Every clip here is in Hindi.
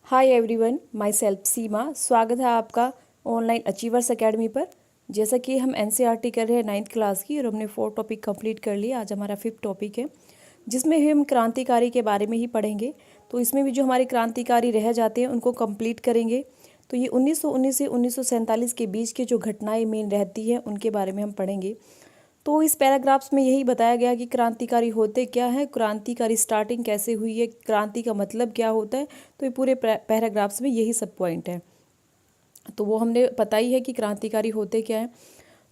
हाय एवरीवन, माई सेल्फ सीमा। स्वागत है आपका ऑनलाइन अचीवर्स एकेडमी पर। जैसा कि हम एनसीईआरटी कर रहे हैं 9th क्लास की और हमने 4 टॉपिक कंप्लीट कर लिए। आज हमारा 5th टॉपिक है जिसमें हम क्रांतिकारी के बारे में ही पढ़ेंगे। तो इसमें भी जो हमारे क्रांतिकारी रह जाते हैं उनको कंप्लीट करेंगे। तो ये 1919 से 1947 के बीच की जो घटनाएं मेन रहती हैं उनके बारे में हम पढ़ेंगे। तो इस पैराग्राफ्स में यही बताया गया कि क्रांतिकारी होते क्या है, क्रांतिकारी स्टार्टिंग कैसे हुई है, क्रांति का मतलब क्या होता है। तो ये पूरे पैराग्राफ्स में यही सब पॉइंट है। तो वो हमने पता ही है कि क्रांतिकारी होते क्या है।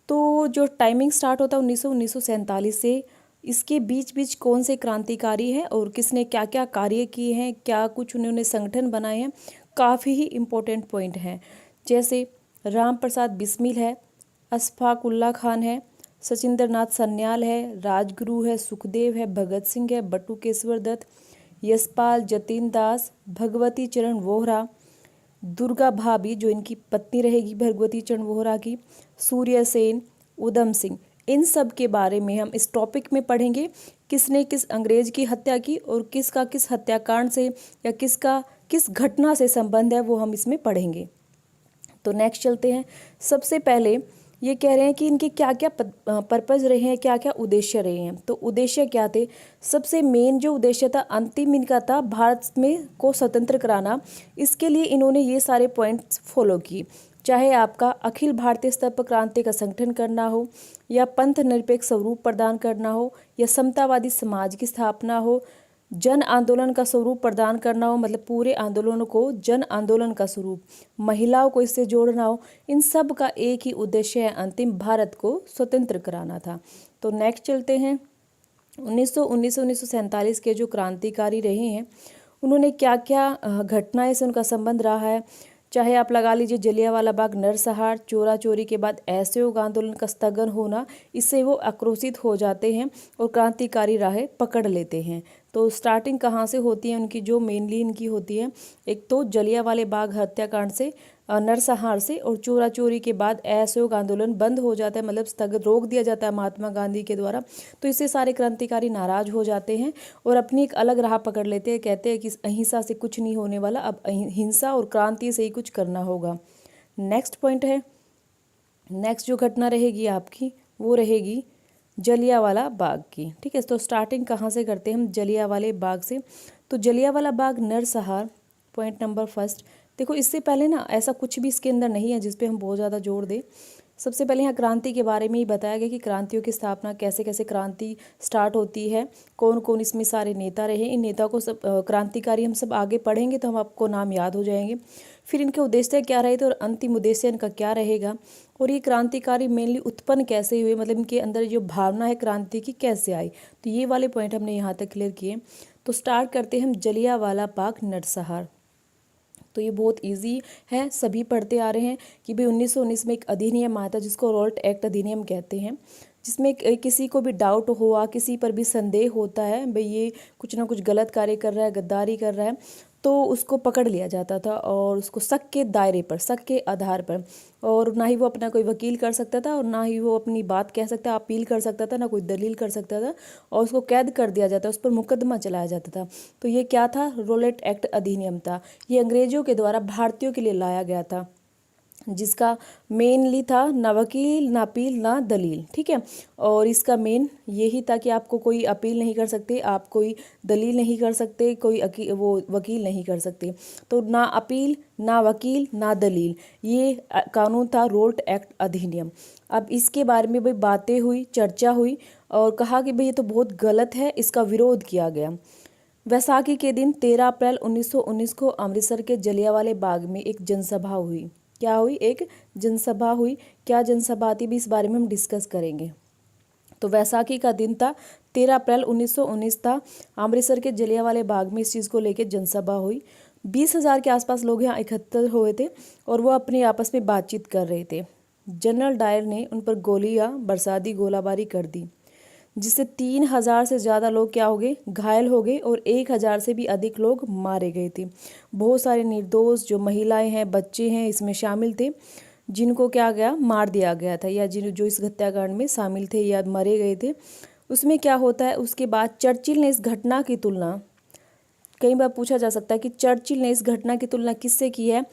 तो जो टाइमिंग स्टार्ट होता है 1947 से, इसके बीच बीच कौन से क्रांतिकारी हैं और किसने क्या क्या कार्य किए हैं, क्या कुछ उन्होंने संगठन बनाए हैं, काफ़ी ही इम्पोर्टेंट पॉइंट हैं। जैसे राम प्रसाद बिस्मिल है, अशफाक उल्ला खान है, सचिंद्र नाथ सन्याल है, राजगुरु है, सुखदेव है, भगत सिंह है, बटुकेश्वर दत्त, यशपाल, जतीन दास, भगवती चरण वोहरा, दुर्गा भाभी जो इनकी पत्नी रहेगी भगवती चरण वोहरा की, सूर्य सेन, उधम सिंह, इन सब के बारे में हम इस टॉपिक में पढ़ेंगे। किसने किस अंग्रेज की हत्या की और किसका किस हत्याकांड से या किसका किस घटना से संबंध है वो हम इसमें पढ़ेंगे। तो नेक्स्ट चलते हैं। सबसे पहले ये कह रहे हैं कि इनके क्या क्या पर्पज़ रहे हैं, क्या क्या उद्देश्य रहे हैं। तो उद्देश्य क्या थे? सबसे मेन जो उद्देश्य था, अंतिम इनका था भारत में को स्वतंत्र कराना। इसके लिए इन्होंने ये सारे पॉइंट्स फॉलो किए। चाहे आपका अखिल भारतीय स्तर पर क्रांति का संगठन करना हो, या पंथ निरपेक्ष स्वरूप प्रदान करना हो, या समतावादी समाज की स्थापना हो, जन आंदोलन का स्वरूप प्रदान करना हो, मतलब पूरे आंदोलन को जन आंदोलन का स्वरूप, महिलाओं को इससे जोड़ना हो, इन सब का एक ही उद्देश्य है, अंतिम भारत को स्वतंत्र कराना था। तो नेक्स्ट चलते हैं। 1919-1947 के जो क्रांतिकारी रहे हैं उन्होंने क्या क्या घटनाएं से उनका संबंध रहा है। चाहे आप लगा लीजिए जलियांवाला बाग, नरसंहार, चोरा चोरी के बाद असहयोग आंदोलन का स्थगन होना, इससे वो आक्रोशित हो जाते हैं और क्रांतिकारी राहें पकड़ लेते हैं। तो स्टार्टिंग कहाँ से होती है उनकी, जो मेनली इनकी होती है, एक तो जलियांवाले बाग हत्याकांड से, नरसंहार से, और चोरा चोरी के बाद असहयोग आंदोलन बंद हो जाता है, मतलब स्थगित रोक दिया जाता है महात्मा गांधी के द्वारा। तो इससे सारे क्रांतिकारी नाराज हो जाते हैं और अपनी एक अलग राह पकड़ लेते हैं। कहते हैं कि अहिंसा से कुछ नहीं होने वाला, अब हिंसा और क्रांति से ही कुछ करना होगा। नेक्स्ट पॉइंट है, नेक्स्ट जो घटना रहेगी आपकी वो रहेगी जलियांवाला बाग की। ठीक है, तो स्टार्टिंग कहाँ से करते हैं हम? जलियांवाले बाग से। तो जलियांवाला बाग नरसंहार, पॉइंट नंबर फर्स्ट। देखो इससे पहले ना ऐसा कुछ भी इसके अंदर नहीं है जिस पे हम बहुत ज़्यादा जोर दें। सबसे पहले यहाँ क्रांति के बारे में ही बताया गया कि क्रांतियों की स्थापना कैसे कैसे क्रांति स्टार्ट होती है, कौन कौन इसमें सारे नेता रहे। इन नेताओं को सब क्रांतिकारी हम सब आगे पढ़ेंगे तो हम आपको नाम याद हो जाएंगे। फिर इनके उद्देश्य क्या रहे थे और अंतिम उद्देश्य इनका क्या रहेगा, और ये क्रांतिकारी मेनली उत्पन्न कैसे हुए, मतलब इनके अंदर जो भावना है क्रांति की कैसे आई। तो ये वाले पॉइंट हमने यहाँ तक क्लियर किए। तो स्टार्ट करते हैं हम जलियांवाला बाग नरसंहार। तो ये बहुत इजी है, सभी पढ़ते आ रहे हैं कि भाई 1919 में एक अधिनियम आया था जिसको रोल्ट एक्ट अधिनियम कहते हैं, जिसमें किसी को भी डाउट हुआ, किसी पर भी संदेह होता है भाई ये कुछ ना कुछ गलत कार्य कर रहा है, गद्दारी कर रहा है, तो उसको पकड़ लिया जाता था और उसको शक के दायरे पर, शक के आधार पर, और ना ही वो अपना कोई वकील कर सकता था और ना ही वो अपनी बात कह सकता, अपील कर सकता था, ना कोई दलील कर सकता था, और उसको कैद कर दिया जाता, उस पर मुकदमा चलाया जाता था। तो ये क्या था? रोलेट एक्ट अधिनियम था। ये अंग्रेजों के द्वारा भारतीयों के लिए लाया गया था, जिसका मेनली था ना वकील, ना अपील, ना दलील। ठीक है, और इसका मेन यही था कि आपको कोई अपील नहीं कर सकते, आप कोई दलील नहीं कर सकते, कोई वो वकील नहीं कर सकते। तो ना अपील, ना वकील, ना दलील, ये कानून था रोल्ट एक्ट अधिनियम। अब इसके बारे में भाई बातें हुई, चर्चा हुई और कहा कि भाई ये तो बहुत गलत है, इसका विरोध किया गया। वैसाखी के दिन 13 अप्रैल 1919 को अमृतसर के जलियांवाले बाग में एक जनसभा हुई। क्या हुई? एक जनसभा हुई। क्या जनसभा थी भी इस बारे में हम डिस्कस करेंगे। तो वैसाखी का दिन था, 13 अप्रैल 1919 था, अमृतसर के जलियांवाले बाग में इस चीज़ को लेकर जनसभा हुई। 20,000 के आसपास लोग यहाँ इकट्ठा हुए थे और वो अपने आपस में बातचीत कर रहे थे। जनरल डायर ने उन पर गोलियां बरसा दी, गोलाबारी कर दी, जिससे 3,000 से ज़्यादा लोग क्या हो गए? घायल हो गए, और 1,000 से भी अधिक लोग मारे गए थे। बहुत सारे निर्दोष जो महिलाएं हैं, बच्चे हैं, इसमें शामिल थे, जिनको क्या गया? मार दिया गया था, या जिन जो इस हत्याकांड में शामिल थे या मरे गए थे। उसमें क्या होता है, उसके बाद चर्चिल ने इस घटना की तुलना कई बार पूछा जा सकता है कि चर्चिल ने इस घटना की तुलना किससे की है?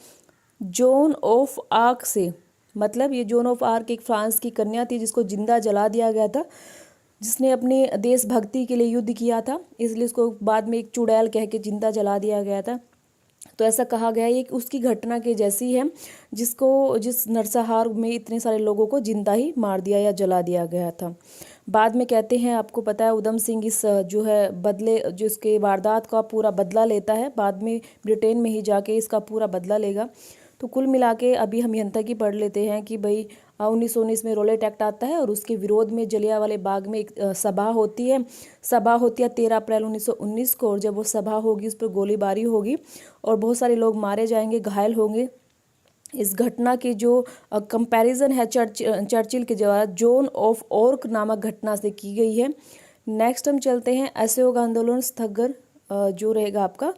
जोन ऑफ आर्क से। मतलब ये जोन ऑफ आर्क एक फ्रांस की कन्या थी जिसको जिंदा जला दिया गया था, जिसने अपने देशभक्ति के लिए युद्ध किया था, इसलिए उसको बाद में एक चुड़ैल कह के जिंदा जला दिया गया था। तो ऐसा कहा गया है ये उसकी घटना के जैसी है जिस नरसंहार में इतने सारे लोगों को जिंदा ही मार दिया या जला दिया गया था। बाद में कहते हैं, आपको पता है, उधम सिंह इस जो है बदले जो इसके वारदात का पूरा बदला लेता है, बाद में ब्रिटेन में ही जाके इसका पूरा बदला लेगा। तो कुल मिला के अभी हम यहाँ तक ही पढ़ लेते हैं कि भाई 1919 में रोलेट एक्ट आता है और उसके विरोध में जलियांवाले बाग में एक सभा होती है। 13 अप्रैल 1919 को, और जब वो सभा होगी उस पर गोलीबारी होगी और बहुत सारे लोग मारे जाएंगे, घायल होंगे। इस घटना की जो कंपैरिजन है चर्चिल के द्वारा जोन ऑफ आर्क नामक घटना से की गई है। नेक्स्ट हम चलते हैं असहयोग आंदोलन स्थगन, जो रहेगा आपका,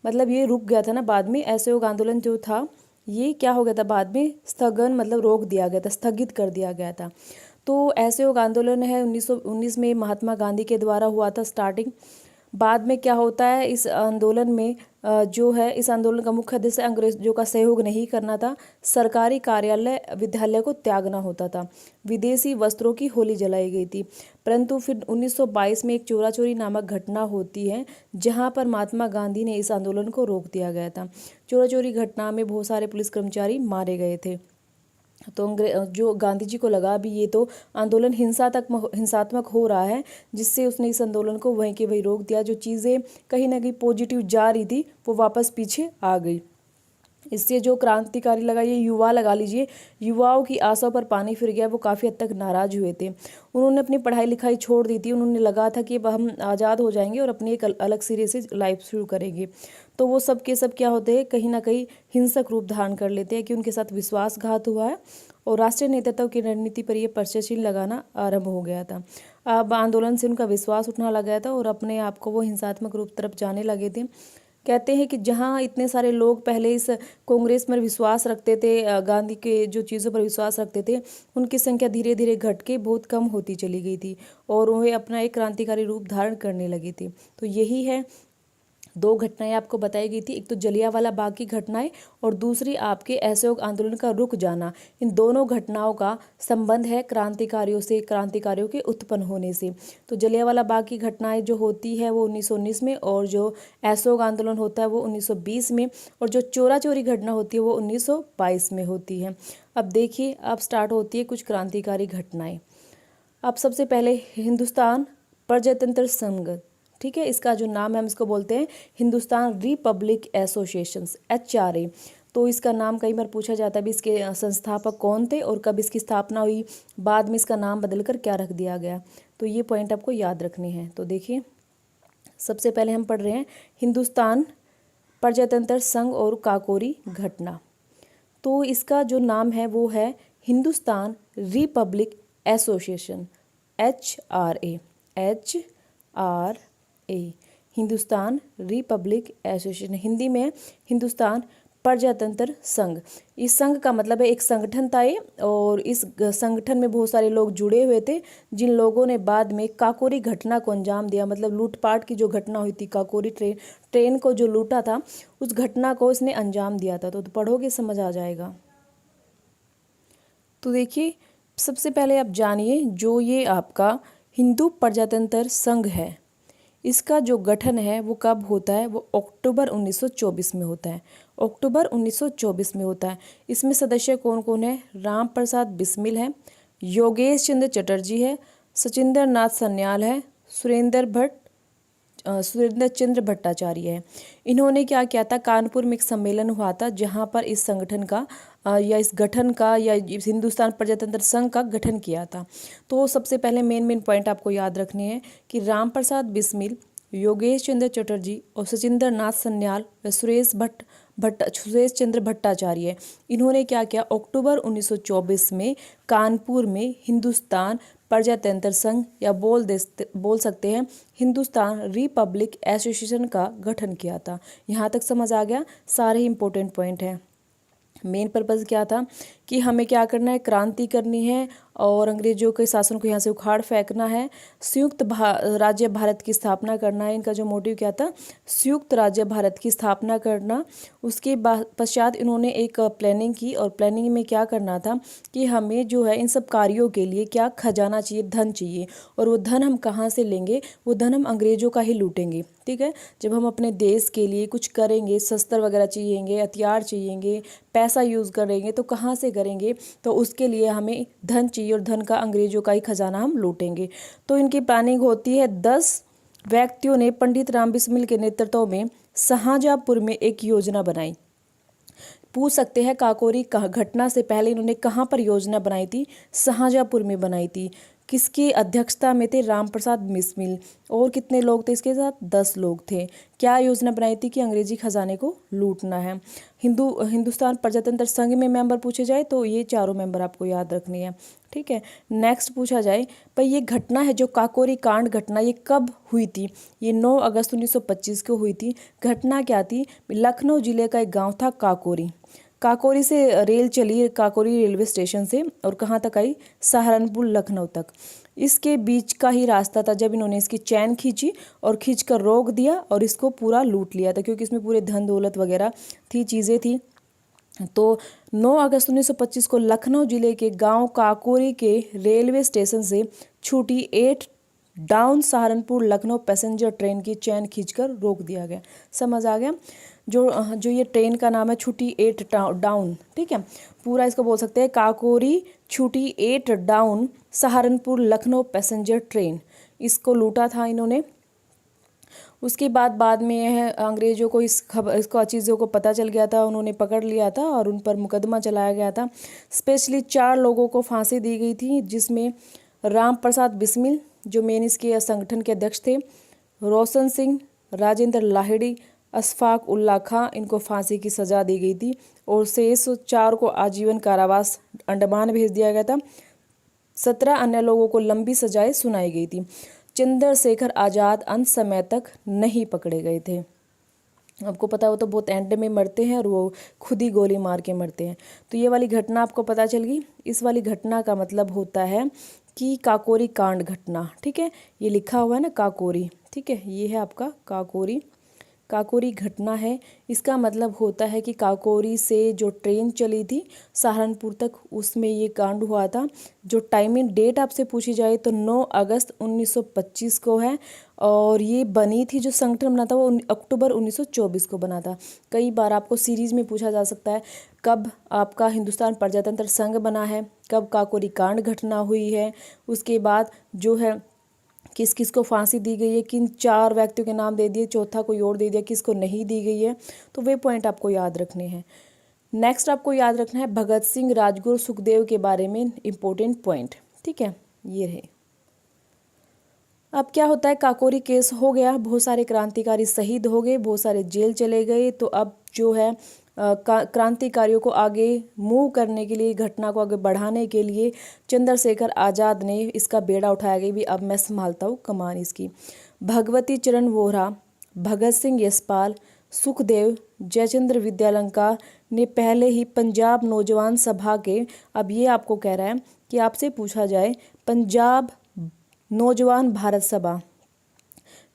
मतलब ये रुक गया था ना बाद में, असहयोग आंदोलन जो था ये क्या हो गया था बाद में, स्थगन मतलब रोक दिया गया था, स्थगित कर दिया गया था। तो असहयोग आंदोलन है 1919 में महात्मा गांधी के द्वारा हुआ था स्टार्टिंग। बाद में क्या होता है, इस आंदोलन में जो है इस आंदोलन का मुख्य उद्देश्य अंग्रेजों का सहयोग नहीं करना था, सरकारी कार्यालय विद्यालय को त्यागना होता था, विदेशी वस्त्रों की होली जलाई गई थी। परंतु फिर 1922 में एक चोरा चोरी नामक घटना होती है जहां पर महात्मा गांधी ने इस आंदोलन को रोक दिया गया था। चोरा चोरी घटना में बहुत सारे पुलिस कर्मचारी मारे गए थे। तो जो गांधी जी को लगा भी ये तो आंदोलन हिंसात्मक हो रहा है, जिससे उसने इस आंदोलन को वहीं के वहीं रोक दिया। जो चीज़ें कहीं ना कहीं पॉजिटिव जा रही थी वो वापस पीछे आ गई। इससे जो क्रांतिकारी लगा, ये युवा लगा लीजिए, युवाओं की आशाओं पर पानी फिर गया। वो काफ़ी हद तक नाराज हुए थे, उन्होंने अपनी पढ़ाई लिखाई छोड़ दी थी, उन्होंने लगा था कि अब हम आज़ाद हो जाएंगे और अपनी एक अलग सिरे से लाइफ शुरू करेंगे। तो वो सब के सब क्या होते हैं, कहीं ना कहीं हिंसक रूप धारण कर लेते हैं कि उनके साथ विश्वासघात हुआ है और राष्ट्रीय नेतृत्व की रणनीति पर यह पर्चेसिंग लगाना आरंभ हो गया था। अब आंदोलन से उनका विश्वास उठने लग गया था और अपने आप को वो हिंसात्मक रूप तरफ जाने लगे थे। कहते हैं कि जहां इतने सारे लोग पहले इस कांग्रेस में विश्वास रखते थे, गांधी के जो चीज़ों पर विश्वास रखते थे, उनकी संख्या धीरे धीरे घट के बहुत कम होती चली गई थी और वह अपना एक क्रांतिकारी रूप धारण करने लगी थी। तो यही है, दो घटनाएं आपको बताई गई थी, एक तो जलियांवाला बाग की घटनाएं और दूसरी आपके असहयोग आंदोलन का रुक जाना। इन दोनों घटनाओं का संबंध है क्रांतिकारियों से, क्रांतिकारियों के उत्पन्न होने से। तो जलियांवाला बाग की घटनाएं जो होती है वो 1919 में, और जो असहयोग आंदोलन होता है वो 1920 में, और जो चोरा चोरी घटना होती है वो 1922 में होती है। अब देखिए, अब स्टार्ट होती है कुछ क्रांतिकारी घटनाएं। अब सबसे पहले हिंदुस्तान प्रजातंत्र संघ, ठीक है, इसका जो नाम है हम इसको बोलते हैं हिंदुस्तान रिपब्लिक एसोसिएशन, HRA। तो इसका नाम कई बार पूछा जाता है भी इसके संस्थापक कौन थे और कब इसकी स्थापना हुई, बाद में इसका नाम बदलकर क्या रख दिया गया। तो ये पॉइंट आपको याद रखने हैं। तो देखिए, सबसे पहले हम पढ़ रहे हैं हिंदुस्तान प्रजातंत्र संघ और काकोरी घटना। तो इसका जो नाम है वो है Hindustan Republic association, HRA, Hindustan Republic association, Hindi में हिंदुस्तान प्रजातंत्र संघ। इस संघ का मतलब है एक संगठन था ये, और इस संगठन में बहुत सारे लोग जुड़े हुए थे जिन लोगों ने बाद में काकोरी घटना को अंजाम दिया। मतलब लूटपाट की जो घटना हुई थी, काकोरी ट्रेन को जो लूटा था, उस घटना को इसने अंजाम दिया था। तो पढ़ोगे समझ आ जाएगा। तो देखिए, सबसे पहले आप जानिए जो ये आपका हिंदू प्रजातंत्र संघ है, इसका जो गठन है वो कब होता है, वो अक्टूबर 1924 में होता है। अक्टूबर 1924 में होता है। इसमें सदस्य कौन कौन है, राम प्रसाद बिस्मिल है, योगेश चंद्र चटर्जी है, सचिंद्र नाथ सन्याल है, सुरेंद्र चंद्र भट्टाचार्य है। इन्होंने क्या किया था, कानपुर में एक सम्मेलन हुआ था जहां पर इस संगठन का या इस गठन का या हिंदुस्तान प्रजातंत्र संघ का गठन किया था। तो सबसे पहले मेन पॉइंट आपको याद रखने हैं कि राम प्रसाद बिस्मिल, योगेश चंद्र चटर्जी और सचिंद्र नाथ सन्याल व सुरेश चंद्र भट्टाचार्य, इन्होंने क्या किया, अक्टूबर 1924 में कानपुर में हिंदुस्तान प्रजातंत्र संघ या बोल सकते हैं हिंदुस्तान रिपब्लिक एसोसिएशन का गठन किया था। यहाँ तक समझ आ गया, सारे इंपॉर्टेंट पॉइंट हैं। मेन पर्पज़ क्या था कि हमें क्या करना है, क्रांति करनी है और अंग्रेजों के शासन को यहाँ से उखाड़ फेंकना है, संयुक्त राज्य भारत की स्थापना करना है। इनका जो मोटिव क्या था, संयुक्त राज्य भारत की स्थापना करना। उसके पश्चात इन्होंने एक प्लानिंग की और प्लानिंग में क्या करना था कि हमें जो है इन सब कार्यों के लिए क्या खजाना चाहिए, धन चाहिए, और वो धन हम कहाँ से लेंगे, वो धन हम अंग्रेजों का ही लूटेंगे। ठीक है, जब हम अपने देश के लिए कुछ करेंगे, शस्त्र वगैरह चाहिएंगे, हथियार चाहिएंगे, पैसा यूज़ करेंगे, तो कहाँ से करेंगे, तो उसके लिए हमें धन चाहिए और धन का अंग्रेजों का ही खजाना हम लूटेंगे। तो इनकी प्लानिंग होती है। 10 व्यक्तियों ने पंडित राम बिस्मिल के नेतृत्व में शाहजहाँपुर में एक योजना बनाई। पूछ सकते हैं काकोरी घटना से पहले इन्होंने कहाँ पर योजना बनाई थी, शाहजहाँपुर में बनाई थी। किसकी अध्यक्षता में थे, राम प्रसाद बिस्मिल। और कितने लोग थे इसके साथ, 10 लोग थे। क्या योजना बनाई थी कि अंग्रेजी खजाने को लूटना है। हिंदुस्तान प्रजातंत्र संघ में मेंबर पूछे जाए तो ये चारों मेंबर आपको याद रखनी है। ठीक है, नेक्स्ट पूछा जाए भाई ये घटना है जो काकोरी कांड घटना, ये कब हुई थी, ये 9 अगस्त 1925 को हुई थी। घटना क्या थी, लखनऊ जिले का एक गाँव था काकोरी। काकोरी से रेल चली, काकोरी रेलवे स्टेशन से, और कहाँ तक आई, सहारनपुर लखनऊ तक। इसके बीच का ही रास्ता था जब इन्होंने इसकी चैन खींची और खींच कर रोक दिया और इसको पूरा लूट लिया था, क्योंकि इसमें पूरे धन दौलत वगैरह थी, चीज़ें थी। तो 9 अगस्त 1925 को लखनऊ जिले के गांव काकोरी के रेलवे स्टेशन से छूटी 8 down Saharanpur Lucknow passenger train की चैन खींचकर रोक दिया गया। समझ आ गया। जो ये ट्रेन का नाम है छुट्टी 8 डाउन। ठीक है, पूरा इसको बोल सकते हैं काकोरी छुट्टी 8 down Saharanpur Lucknow passenger train. इसको लूटा था इन्होंने। उसके बाद में यह अंग्रेज़ों को इसको चीज़ों को पता चल गया था, उन्होंने पकड़ लिया था और उन पर मुकदमा चलाया गया था। स्पेशली 4 लोगों को फांसी दी गई थी, जिसमें राम प्रसाद बिस्मिल जो मेन इसके संगठन के अध्यक्ष थे, रोशन सिंह, राजेंद्र लाहिड़ी, अशफाक उल्ला खां, इनको फांसी की सज़ा दी गई थी। और शेष 4 को आजीवन कारावास अंडमान भेज दिया गया था। 17 अन्य लोगों को लंबी सजाएं सुनाई गई थी। चंद्रशेखर आज़ाद अंत समय तक नहीं पकड़े गए थे। आपको पता हो तो बहुत एंड में मरते हैं और वो खुद ही गोली मार के मरते हैं। तो ये वाली घटना आपको पता चल गई। इस वाली घटना का मतलब होता है कि काकोरी कांड घटना। ठीक है, ये लिखा हुआ है ना काकोरी। ठीक है, ये है आपका काकोरी घटना है। इसका मतलब होता है कि काकोरी से जो ट्रेन चली थी सहारनपुर तक, उसमें ये कांड हुआ था। जो टाइमिंग डेट आपसे पूछी जाए तो 9 अगस्त 1925 को है, और ये बनी थी, जो संगठन बना था वो अक्टूबर 1924 को बना था। कई बार आपको सीरीज में पूछा जा सकता है कब आपका हिंदुस्तान प्रजातंत्र संघ बना है, कब काकोरी कांड घटना हुई है, उसके बाद जो है किस किस को फांसी दी गई है, किन 4 व्यक्तियों के नाम दे दिए, चौथा कोई और दे दिया, किसको नहीं दी गई है। तो वे पॉइंट आपको याद रखने हैं। नेक्स्ट आपको याद रखना है भगत सिंह, राजगुरु, सुखदेव के बारे में इंपॉर्टेंट पॉइंट। ठीक है, ये रहे। अब क्या होता है, काकोरी केस हो गया, बहुत सारे क्रांतिकारी शहीद हो गए, बहुत सारे जेल चले गए। तो अब जो है क्रांतिकारियों को आगे मूव करने के लिए, घटना को आगे बढ़ाने के लिए चंद्रशेखर आज़ाद ने इसका बेड़ा उठाया गया भी अब मैं संभालता हूँ कमान इसकी। भगवती चरण वोहरा, भगत सिंह यशपाल, सुखदेव, जयचंद्र विद्यालंकार ने पहले ही पंजाब नौजवान सभा के, अब ये आपको कह रहा है कि आपसे पूछा जाए पंजाब नौजवान भारत सभा,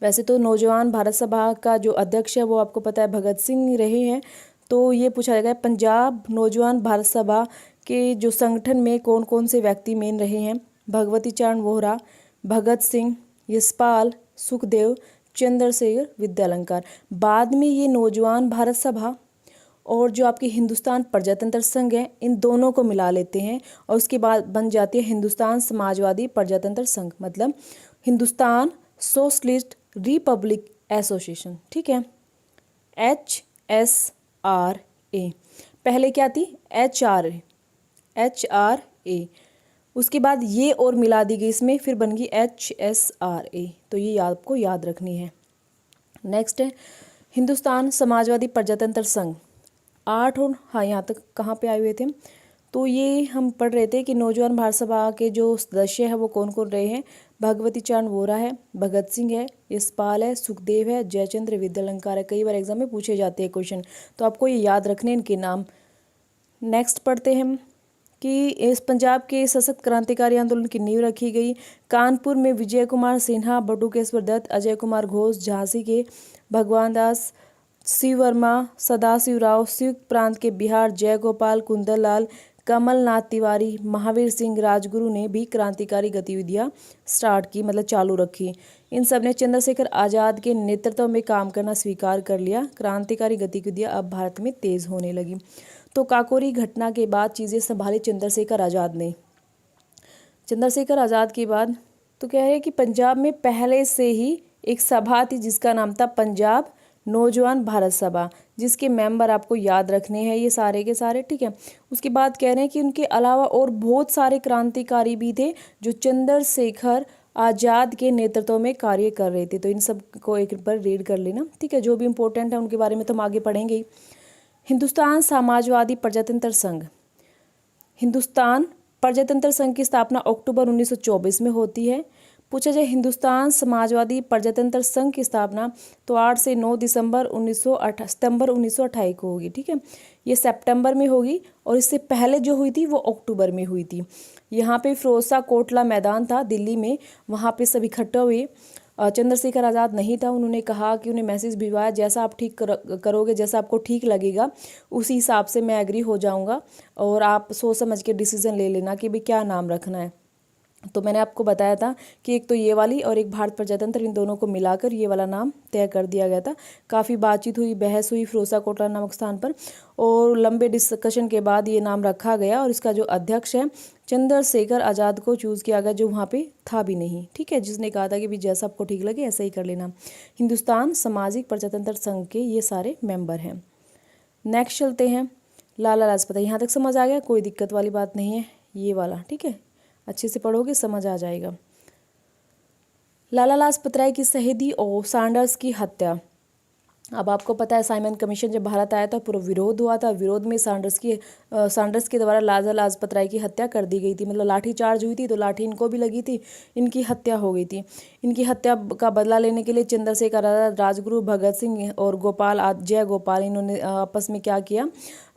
वैसे तो नौजवान भारत सभा का जो अध्यक्ष है वो आपको पता है भगत सिंह रहे हैं। तो ये पूछा जाएगा पंजाब नौजवान भारत सभा के जो संगठन में कौन कौन से व्यक्ति मेन रहे हैं। भगवती चरण वोहरा, भगत सिंह, यशपाल, सुखदेव, चंद्रशेखर विद्यालंकार। बाद में ये नौजवान भारत सभा और जो आपकी हिंदुस्तान प्रजातंत्र संघ है, इन दोनों को मिला लेते हैं और उसके बाद बन जाती है हिंदुस्तान समाजवादी प्रजातंत्र संघ, मतलब हिंदुस्तान सोशलिस्ट रिपब्लिक एसोसिएशन। ठीक है, HSRA। पहले क्या थी, HRA, उसके बाद ये और मिला दी गई इसमें, फिर बन गई HSRA। तो ये आपको याद रखनी है। नेक्स्ट है हिंदुस्तान समाजवादी प्रजातंत्र संघ। 8 और हाँ, यहाँ तक कहाँ पे आए हुए थे, तो ये हम पढ़ रहे थे कि नौजवान भारत सभा के जो सदस्य हैं वो कौन कौन रहे हैं। भगवती चरण वोहरा है, भगत सिंह है, यशपाल है, सुखदेव है, जयचंद्र विद्यालंकार है। कई बार एग्जाम में पूछे जाते हैं क्वेश्चन, तो आपको ये याद रखने इनके नाम। नेक्स्ट पढ़ते हैं हम कि इस पंजाब के सशक्त क्रांतिकारी आंदोलन की नींव रखी गई। कानपुर में विजय कुमार सिन्हा, बटुकेश्वर दत्त, अजय कुमार घोष, झांसी के भगवान दास, शिव वर्मा, सदाशिव राव, संयुक्त प्रांत के बिहार जयगोपाल, कुंदन लाल, कमलनाथ तिवारी, महावीर सिंह राजगुरु ने भी क्रांतिकारी गतिविधियां स्टार्ट की, मतलब चालू रखी। इन सब ने चंद्रशेखर आज़ाद के नेतृत्व में काम करना स्वीकार कर लिया। क्रांतिकारी गतिविधियां अब भारत में तेज होने लगी। तो काकोरी घटना के बाद चीज़ें संभाली चंद्रशेखर आज़ाद ने। चंद्रशेखर आज़ाद के बाद तो कह रहे हैं कि पंजाब में पहले से ही एक सभा थी जिसका नाम था पंजाब नौजवान भारत सभा, जिसके मेंबर आपको याद रखने हैं ये सारे के सारे, ठीक है। उसके बाद कह रहे हैं कि उनके अलावा और बहुत सारे क्रांतिकारी भी थे जो चंद्रशेखर आज़ाद के नेतृत्व में कार्य कर रहे थे। तो इन सब को एक बार रीड कर लेना, ठीक है। जो भी इम्पोर्टेंट है उनके बारे में तो हम आगे पढ़ेंगे ही। हिंदुस्तान समाजवादी प्रजातंत्र संघ। हिंदुस्तान प्रजातंत्र संघ की स्थापना अक्टूबर 1924 में होती है। पूछा जाए हिंदुस्तान समाजवादी प्रजातंत्र संघ की स्थापना तो 8 से 9 सितंबर 1928 को होगी, ठीक है। ये सितंबर में होगी और इससे पहले जो हुई थी वो अक्टूबर में हुई थी। यहाँ पे फिरोजशाह कोटला मैदान था दिल्ली में, वहाँ पे सब इकट्ठे हुए। चंद्रशेखर आज़ाद नहीं था। उन्होंने कहा कि उन्हें मैसेज भिजवाया, जैसा आप ठीक करोगे, जैसा आपको ठीक लगेगा उसी हिसाब से मैं एग्री हो जाऊंगा और आप सोच समझ के डिसीजन ले लेना कि भाई क्या नाम रखना है। तो मैंने आपको बताया था कि एक तो ये वाली और एक भारत प्रजातंत्र, इन दोनों को मिलाकर ये वाला नाम तय कर दिया गया था। काफ़ी बातचीत हुई, बहस हुई फिरोजशाह कोटला नामक स्थान पर और लंबे डिस्कशन के बाद ये नाम रखा गया और इसका जो अध्यक्ष है चंद्रशेखर आज़ाद को चूज़ किया गया, जो वहाँ पे था भी नहीं, ठीक है, जिसने कहा था कि भी जैसा आपको ठीक लगे ऐसा ही कर लेना। हिंदुस्तान सामाजिक प्रजातंत्र संघ के ये सारे मेंबर हैं। नेक्स्ट चलते हैं लाला लाजपत राय। यहाँ तक समझ आ गया, कोई दिक्कत वाली बात नहीं है, ये वाला ठीक है, अच्छे से पढ़ोगे समझ आ जाएगा। लाला लाजपत राय की शहीदी और सैंडर्स की हत्या। अब आपको पता है साइमन कमीशन जब भारत आया था पूरा विरोध हुआ था। विरोध में सैंडर्स के द्वारा लाला लाजपत राय की हत्या कर दी गई थी। मतलब लाठी चार्ज हुई थी तो लाठी इनको भी लगी थी, इनकी हत्या हो गई थी। इनकी हत्या का बदला लेने के लिए चंद्रशेखर आज़ाद, राजगुरु, भगत सिंह और जय गोपाल इन्होंने आपस में क्या किया,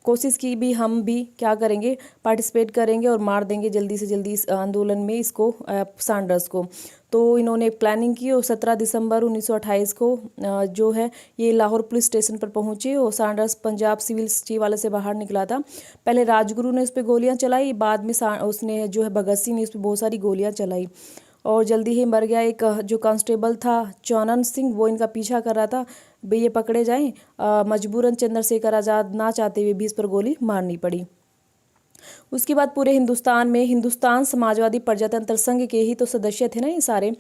कोशिश की भी हम भी क्या करेंगे, पार्टिसिपेट करेंगे और मार देंगे जल्दी से जल्दी इस आंदोलन में इसको सैंडर्स को। तो इन्होंने प्लानिंग की और 17 दिसंबर 1928 को जो है ये लाहौर पुलिस स्टेशन पर पहुंचे और सैंडर्स पंजाब सिविल सचिवालय से बाहर निकला था। पहले राजगुरु ने उस पर गोलियां चलाई, बाद में उसने जो है भगत सिंह ने उस पर बहुत सारी गोलियां चलाई और जल्दी ही मर गया। एक जो कांस्टेबल था चौनन सिंह, वो इनका पीछा कर रहा था भाई ये पकड़े जाएं। मजबूरन चंद्रशेखर आज़ाद ना चाहते हुए भी इस पर गोली मारनी पड़ी। उसके बाद पूरे हिंदुस्तान में हिंदुस्तान समाजवादी प्रजातंत्र संघ के ही तो सदस्य थे ना ये सारे,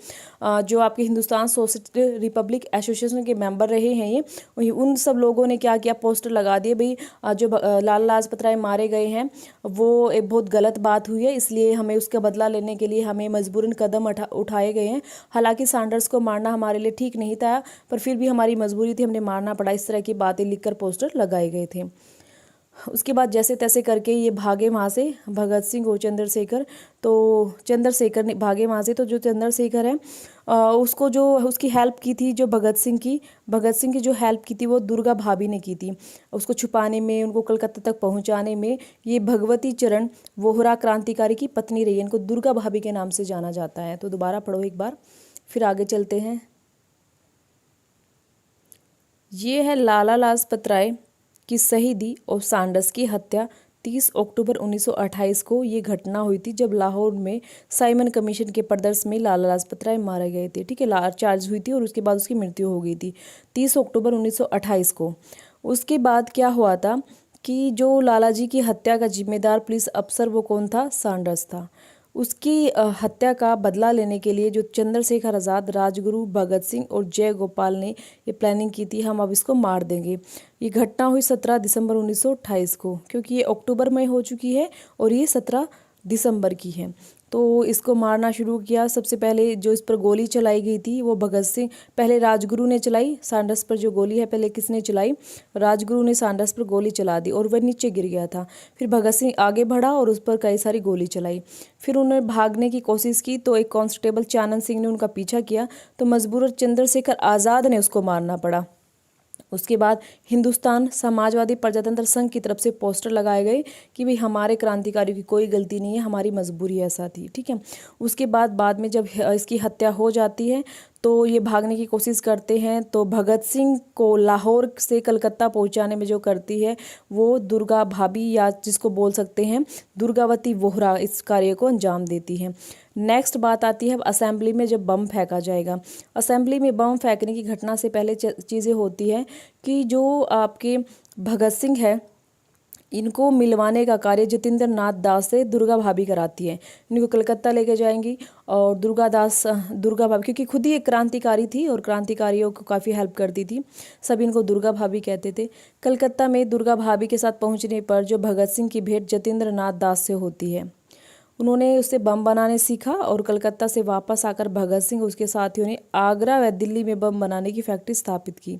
जो आपके हिंदुस्तान सोशलिस्ट रिपब्लिक एसोसिएशन के मेंबर रहे हैं ये, उन सब लोगों ने क्या किया, पोस्टर लगा दिए भाई जो लाला लाजपत राय मारे गए हैं वो एक बहुत गलत बात हुई है, इसलिए हमें उसका बदला लेने के लिए हमें मजबूरन कदम उठाए गए हैं। हालांकि सैंडर्स को मारना हमारे लिए ठीक नहीं था पर फिर भी हमारी मजबूरी थी, हमने मारना पड़ा। इस तरह की बातें लिखकर पोस्टर लगाए गए थे। उसके बाद जैसे तैसे करके ये भागे वहाँ से, भगत सिंह और चंद्रशेखर। तो चंद्रशेखर ने भागे वहाँ से, तो जो चंद्रशेखर है उसको जो उसकी हेल्प की थी, जो भगत सिंह की जो हेल्प की थी वो दुर्गा भाभी ने की थी। उसको छुपाने में, उनको कलकत्ता तक पहुँचाने में ये भगवती चरण वोहरा क्रांतिकारी की पत्नी रही है। इनको दुर्गा भाभी के नाम से जाना जाता है। तो दोबारा पढ़ो एक बार, फिर आगे चलते हैं। ये है लाला लाजपत राय की शहीदी और सैंडर्स की हत्या। 30 अक्टूबर 1928 को ये घटना हुई थी जब लाहौर में साइमन कमीशन के प्रदर्श में लाला लाजपत राय मारे गए थे, ठीक है। लार चार्ज हुई थी और उसके बाद उसकी मृत्यु हो गई थी 30 अक्टूबर 1928 को। उसके बाद क्या हुआ था कि जो लाला जी की हत्या का जिम्मेदार पुलिस अफसर वो कौन था, सैंडर्स था। उसकी हत्या का बदला लेने के लिए जो चंद्रशेखर आज़ाद, राजगुरु, भगत सिंह और जय गोपाल ने ये प्लानिंग की थी, हम अब इसको मार देंगे। ये घटना हुई 17 दिसंबर 1928 को, क्योंकि ये अक्टूबर में हो चुकी है और ये 17 दिसंबर की है। तो इसको मारना शुरू किया। सबसे पहले जो इस पर गोली चलाई गई थी वो भगत सिंह, पहले राजगुरु ने चलाई। सैंडर्स पर जो गोली है पहले किसने चलाई, राजगुरु ने सैंडर्स पर गोली चला दी और वह नीचे गिर गया था। फिर भगत सिंह आगे बढ़ा और उस पर कई सारी गोली चलाई। फिर उन्होंने भागने की कोशिश की तो एक कांस्टेबल चानन सिंह ने उनका पीछा किया, तो मजबूरन चंद्रशेखर आज़ाद ने उसको मारना पड़ा। उसके बाद हिंदुस्तान समाजवादी प्रजातंत्र संघ की तरफ से पोस्टर लगाए गए कि भाई हमारे क्रांतिकारियों की कोई गलती नहीं है, हमारी मजबूरी ऐसा थी। ठीक है। उसके बाद में जब इसकी हत्या हो जाती है तो ये भागने की कोशिश करते हैं, तो भगत सिंह को लाहौर से कलकत्ता पहुंचाने में जो करती है वो दुर्गा भाभी, या जिसको बोल सकते हैं दुर्गावती वोहरा, इस कार्य को अंजाम देती है। नेक्स्ट बात आती है असेंबली में जब बम फेंका जाएगा। असेंबली में बम फेंकने की घटना से पहले चीज़ें होती है कि जो आपके भगत सिंह है इनको मिलवाने का कार्य जतिंद्र नाथ दास से दुर्गा भाभी कराती है। इनको कलकत्ता लेके जाएंगी और दुर्गा भाभी, क्योंकि खुद ही एक क्रांतिकारी थी और क्रांतिकारियों को काफ़ी हेल्प करती थी, सभी इनको दुर्गा भाभी कहते थे। कलकत्ता में दुर्गा भाभी के साथ पहुंचने पर जो भगत सिंह की भेंट जतिंद्र नाथ दास से होती है। उन्होंने उससे बम बनाने सीखा और कलकत्ता से वापस आकर भगत सिंह उसके साथियों ने आगरा व दिल्ली में बम बनाने की फैक्ट्री स्थापित की।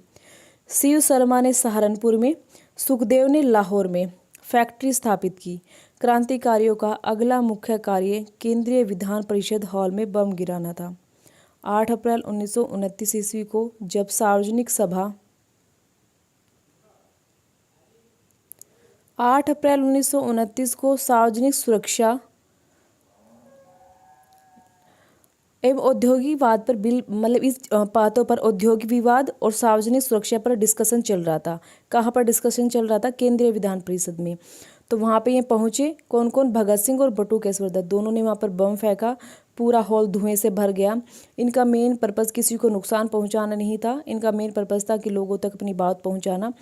शिव शर्मा ने सहारनपुर में, सुखदेव ने लाहौर में फैक्ट्री स्थापित की। क्रांतिकारियों का अगला मुख्य कार्य केंद्रीय विधान परिषद हॉल में बम गिराना था। 8 अप्रैल 1929 ईस्वी को जब सार्वजनिक सभा 8 अप्रैल 1929 को सार्वजनिक सुरक्षा एवं औद्योगिक विवाद पर बिल, मतलब इस बातों पर औद्योगिक विवाद और सार्वजनिक सुरक्षा पर डिस्कशन चल रहा था। कहाँ पर डिस्कशन चल रहा था? केंद्रीय विधान परिषद में। तो वहाँ पे ये पहुँचे कौन कौन? भगत सिंह और बटुकेश्वर दत्त, दोनों ने वहाँ पर बम फेंका। पूरा हॉल धुएं से भर गया। इनका मेन पर्पज़ किसी को नुकसान पहुँचाना नहीं था, इनका मेन पर्पज़ था कि लोगों तक अपनी बात पहुँचाना।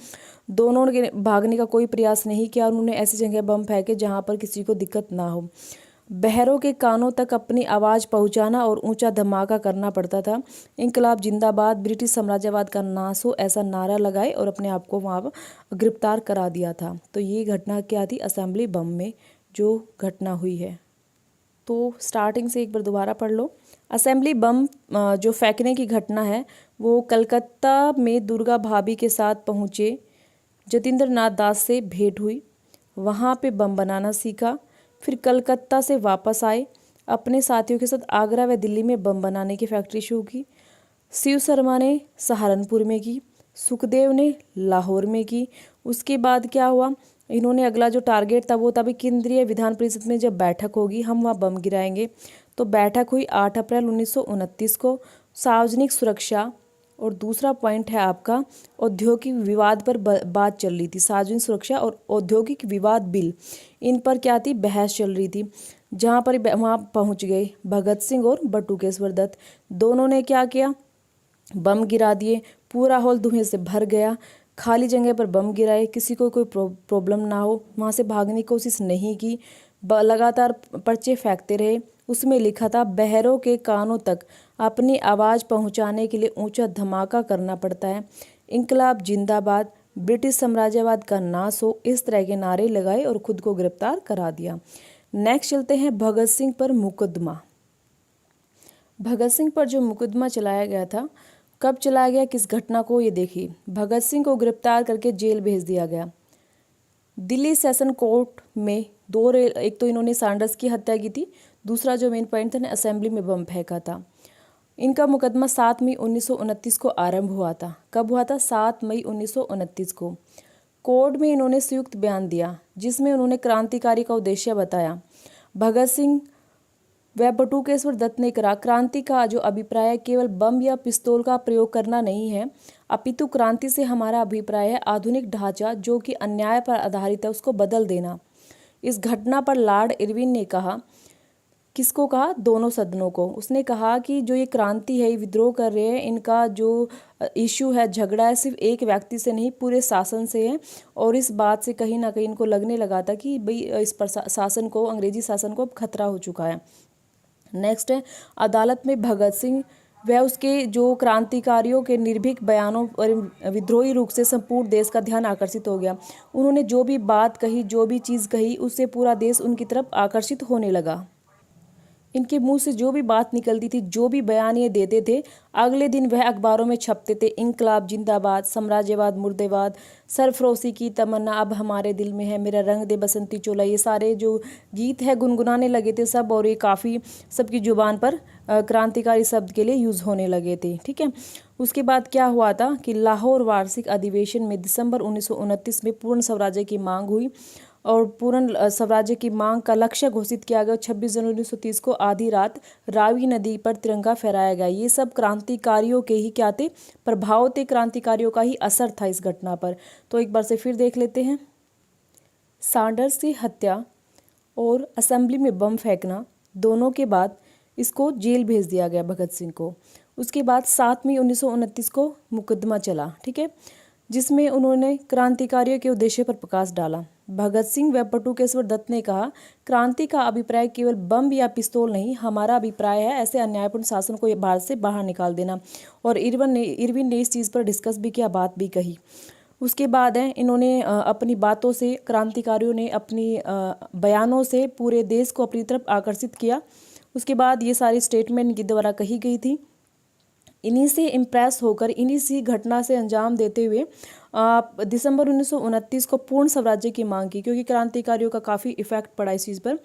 दोनों ने भागने का कोई प्रयास नहीं किया, उन्होंने ऐसी जगह बम फेंके जहाँ पर किसी को दिक्कत ना हो। बहरों के कानों तक अपनी आवाज़ पहुंचाना और ऊंचा धमाका करना पड़ता था। इनकलाब जिंदाबाद, ब्रिटिश साम्राज्यवाद का नाश हो, ऐसा नारा लगाए और अपने आप को वहाँ गिरफ्तार करा दिया था। तो ये घटना क्या थी? असेंबली बम में जो घटना हुई है। तो स्टार्टिंग से एक बार दोबारा पढ़ लो। असेंबली बम जो फेंकने की घटना है वो कलकत्ता में दुर्गा भाभी के साथ पहुँचे, जतिंद्र नाथ दास से भेंट हुई, वहाँ पे बम बनाना सीखा, फिर कलकत्ता से वापस आए, अपने साथियों के साथ आगरा व दिल्ली में बम बनाने की फैक्ट्री शुरू की। शिव शर्मा ने सहारनपुर में की, सुखदेव ने लाहौर में की। उसके बाद क्या हुआ? इन्होंने अगला जो टारगेट था वो था भी केंद्रीय विधान परिषद में जब बैठक होगी हम वहाँ बम गिराएंगे। तो बैठक हुई 8 अप्रैल 1929 को। सार्वजनिक सुरक्षा और दूसरा पॉइंट है आपका औद्योगिक विवाद पर बात चल रही थी। सार्वजनिक सुरक्षा और औद्योगिक विवाद बिल, इन पर क्या थी? बहस चल रही थी। जहाँ पर वहाँ पहुँच गए भगत सिंह और बटुकेश्वर दत्त, दोनों ने क्या किया? बम गिरा दिए। पूरा हॉल धुएं से भर गया। खाली जगह पर बम गिराए, किसी को कोई प्रॉब्लम ना हो, वहाँ से भागने की कोशिश नहीं की। लगातार पर्चे फेंकते रहे। उसमें लिखा था बहरों के कानों तक अपनी आवाज़ पहुंचाने के लिए ऊंचा धमाका करना पड़ता है, इनकलाब जिंदाबाद, ब्रिटिश साम्राज्यवाद का नाश हो, इस तरह के नारे लगाए और खुद को गिरफ्तार करा दिया। नेक्स्ट चलते हैं भगत सिंह पर मुकदमा। भगत सिंह पर जो मुकदमा चलाया गया था, कब चलाया गया, किस घटना को, ये देखिए। भगत सिंह को गिरफ्तार करके जेल भेज दिया गया। दिल्ली सेशन कोर्ट में एक तो इन्होंने सैंडर्स की हत्या की थी, दूसरा जो मेन पॉइंट था ना असेंबली में बम फेंका था। इनका मुकदमा 7 मई 1929 को आरंभ हुआ था। कब हुआ था? 7 मई 1929 को। कोर्ट में इन्होंने संयुक्त बयान दिया जिसमें उन्होंने क्रांतिकारी का उद्देश्य बताया। भगत सिंह व बटुकेश्वर दत्त ने कहा क्रांति का जो अभिप्राय केवल बम या पिस्तौल का प्रयोग करना नहीं है, अपितु क्रांति से हमारा अभिप्राय है आधुनिक ढांचा जो कि अन्याय पर आधारित है उसको बदल देना। इस घटना पर लॉर्ड इरविन ने कहा, किसको कहा? दोनों सदनों को। उसने कहा कि जो ये क्रांति है, ये विद्रोह कर रहे हैं, इनका जो इशू है, झगड़ा है, सिर्फ एक व्यक्ति से नहीं पूरे शासन से है। और इस बात से कहीं ना कहीं इनको लगने लगा था कि भाई इस पर शासन को, अंग्रेजी शासन को अब खतरा हो चुका है। नेक्स्ट है अदालत में भगत सिंह व उसके जो क्रांतिकारियों के निर्भीक बयानों और विद्रोही रूप से संपूर्ण देश का ध्यान आकर्षित हो गया। उन्होंने जो भी बात कही, जो भी चीज़ कही, उससे पूरा देश उनकी तरफ आकर्षित होने लगा। इनके मुंह से जो भी बात निकलती थी, जो भी बयान ये देते थे, अगले दिन वह अखबारों में छपते थे। इनकलाब जिंदाबाद, साम्राज्यवाद मुर्देबाद, सरफरोशी की तमन्ना अब हमारे दिल में है, मेरा रंग दे बसंती चोला, ये सारे जो गीत है गुनगुनाने लगे थे सब, और ये काफ़ी सबकी जुबान पर क्रांतिकारी शब्द के लिए यूज़ होने लगे थे। ठीक है, उसके बाद क्या हुआ था कि लाहौर वार्षिक अधिवेशन में दिसंबर 1929 में पूर्ण स्वराज्य की मांग हुई और पूर्ण स्वराज्य की मांग का लक्ष्य घोषित किया गया। 26 जनवरी 1930 को आधी रात रावी नदी पर तिरंगा फहराया गया। ये सब क्रांतिकारियों के ही क्या थे, प्रभाव थे, क्रांतिकारियों का ही असर था इस घटना पर। तो एक बार से फिर देख लेते हैं। सैंडर्स की हत्या और असेंबली में बम फेंकना दोनों के बाद इसको जेल भेज दिया गया भगत सिंह को। उसके बाद 7 मई 1929 को मुकदमा चला, ठीक है, जिसमें उन्होंने क्रांतिकारियों के उद्देश्य पर प्रकाश डाला। भगत सिंह व बटुकेश्वर दत्त ने कहा, क्रांति का अभिप्राय केवल बम या पिस्तौल नहीं, हमारा अभिप्राय है ऐसे अन्यायपूर्ण शासन को भारत से बाहर निकाल देना। और इरविन ने इस चीज़ पर डिस्कस भी किया, बात भी कही। उसके बाद है इन्होंने अपनी बातों से, क्रांतिकारियों ने अपनी बयानों से पूरे देश को अपनी तरफ आकर्षित किया। उसके बाद ये सारी स्टेटमेंट इनके द्वारा कही गई थी। इन्हीं से इम्प्रेस होकर, इन्हीं सी घटना से अंजाम देते हुए दिसंबर 1929 को पूर्ण स्वराज्य की मांग की, क्योंकि क्रांतिकारियों का काफ़ी इफेक्ट पड़ा इस चीज़ पर।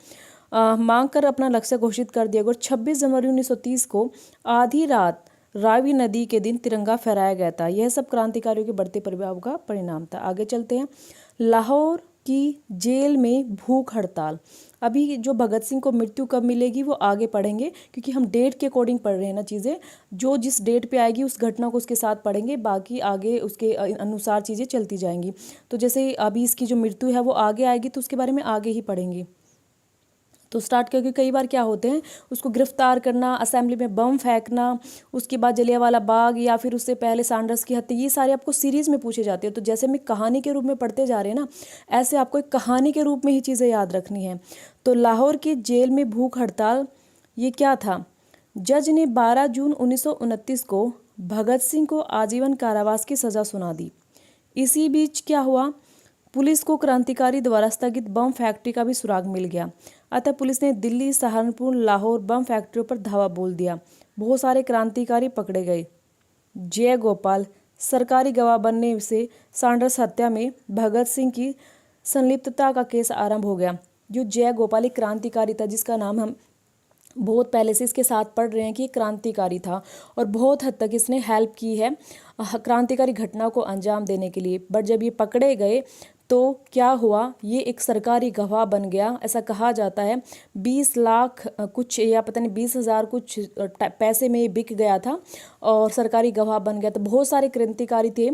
मांग कर अपना लक्ष्य घोषित कर दिया। और 26 जनवरी 1930 को आधी रात रावी नदी के दिन तिरंगा फहराया गया था। यह सब क्रांतिकारियों के बढ़ते प्रभाव का परिणाम था। आगे चलते हैं। लाहौर की जेल में भूख हड़ताल। अभी जो भगत सिंह को मृत्यु कब मिलेगी वो आगे पढ़ेंगे, क्योंकि हम डेट के अकॉर्डिंग पढ़ रहे हैं ना चीज़ें, जो जिस डेट पे आएगी उस घटना को उसके साथ पढ़ेंगे, बाकी आगे उसके अनुसार चीज़ें चलती जाएंगी। तो जैसे अभी इसकी जो मृत्यु है वो आगे आएगी तो उसके बारे में आगे ही पढ़ेंगे। तो स्टार्ट करके कई बार क्या होते हैं, उसको गिरफ्तार करना, असेंबली में बम फेंकना, उसके बाद जलियांवाला बाग, या फिर उससे पहले सैंडर्स की हत्या, ये सारे आपको सीरीज में पूछे जाते हैं। तो जैसे मैं कहानी के रूप में पढ़ते जा रहे हैं ना, ऐसे आपको एक कहानी के रूप में ही चीज़ें याद रखनी है। तो लाहौर की जेल में भूख हड़ताल, ये क्या था, जज ने 12 जून 1929 को भगत सिंह को आजीवन कारावास की सज़ा सुना दी। इसी बीच क्या हुआ, पुलिस को क्रांतिकारी द्वारा स्थगित बम फैक्ट्री का भी सुराग मिल गया। अतः पुलिस ने दिल्ली, सहारनपुर, लाहौर बम फैक्ट्रियों पर धावा बोल दिया। बहुत सारे क्रांतिकारी पकड़े गए। जय गोपाल सरकारी गवाह बनने से सैंडर्स हत्या में भगत सिंह की संलिप्तता का केस आरंभ हो गया। जो जय गोपाल एक क्रांतिकारी था, जिसका नाम हम बहुत पहले से इसके साथ पढ़ रहे हैं कि क्रांतिकारी था और बहुत हद तक इसने हेल्प की है क्रांतिकारी घटना को अंजाम देने के लिए। बट जब ये पकड़े गए तो क्या हुआ, ये एक सरकारी गवाह बन गया। ऐसा कहा जाता है 20 लाख कुछ, या पता नहीं 20,000 कुछ पैसे में बिक गया था और सरकारी गवाह बन गया। तो बहुत सारे क्रांतिकारी थे,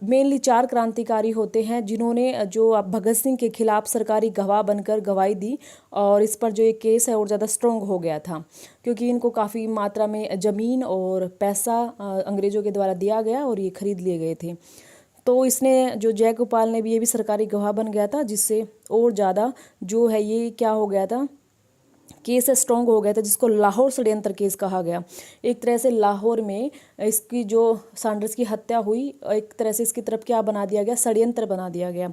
मेनली 4 क्रांतिकारी होते हैं जिन्होंने जो भगत सिंह के खिलाफ सरकारी गवाह बनकर गवाही दी, और इस पर जो एक केस है और ज़्यादा स्ट्रॉन्ग हो गया था, क्योंकि इनको काफ़ी मात्रा में ज़मीन और पैसा अंग्रेज़ों के द्वारा दिया गया और ये खरीद लिए गए थे। तो इसने, जो जयगोपाल ने भी, ये भी सरकारी गवाह बन गया था, जिससे और ज़्यादा जो है ये क्या हो गया था, केस स्ट्रॉन्ग हो गया था, जिसको लाहौर षड्यंत्र केस कहा गया। एक तरह से लाहौर में इसकी जो सैंडर्स की हत्या हुई, एक तरह से इसकी तरफ क्या बना दिया गया, षड्यंत्र बना दिया गया।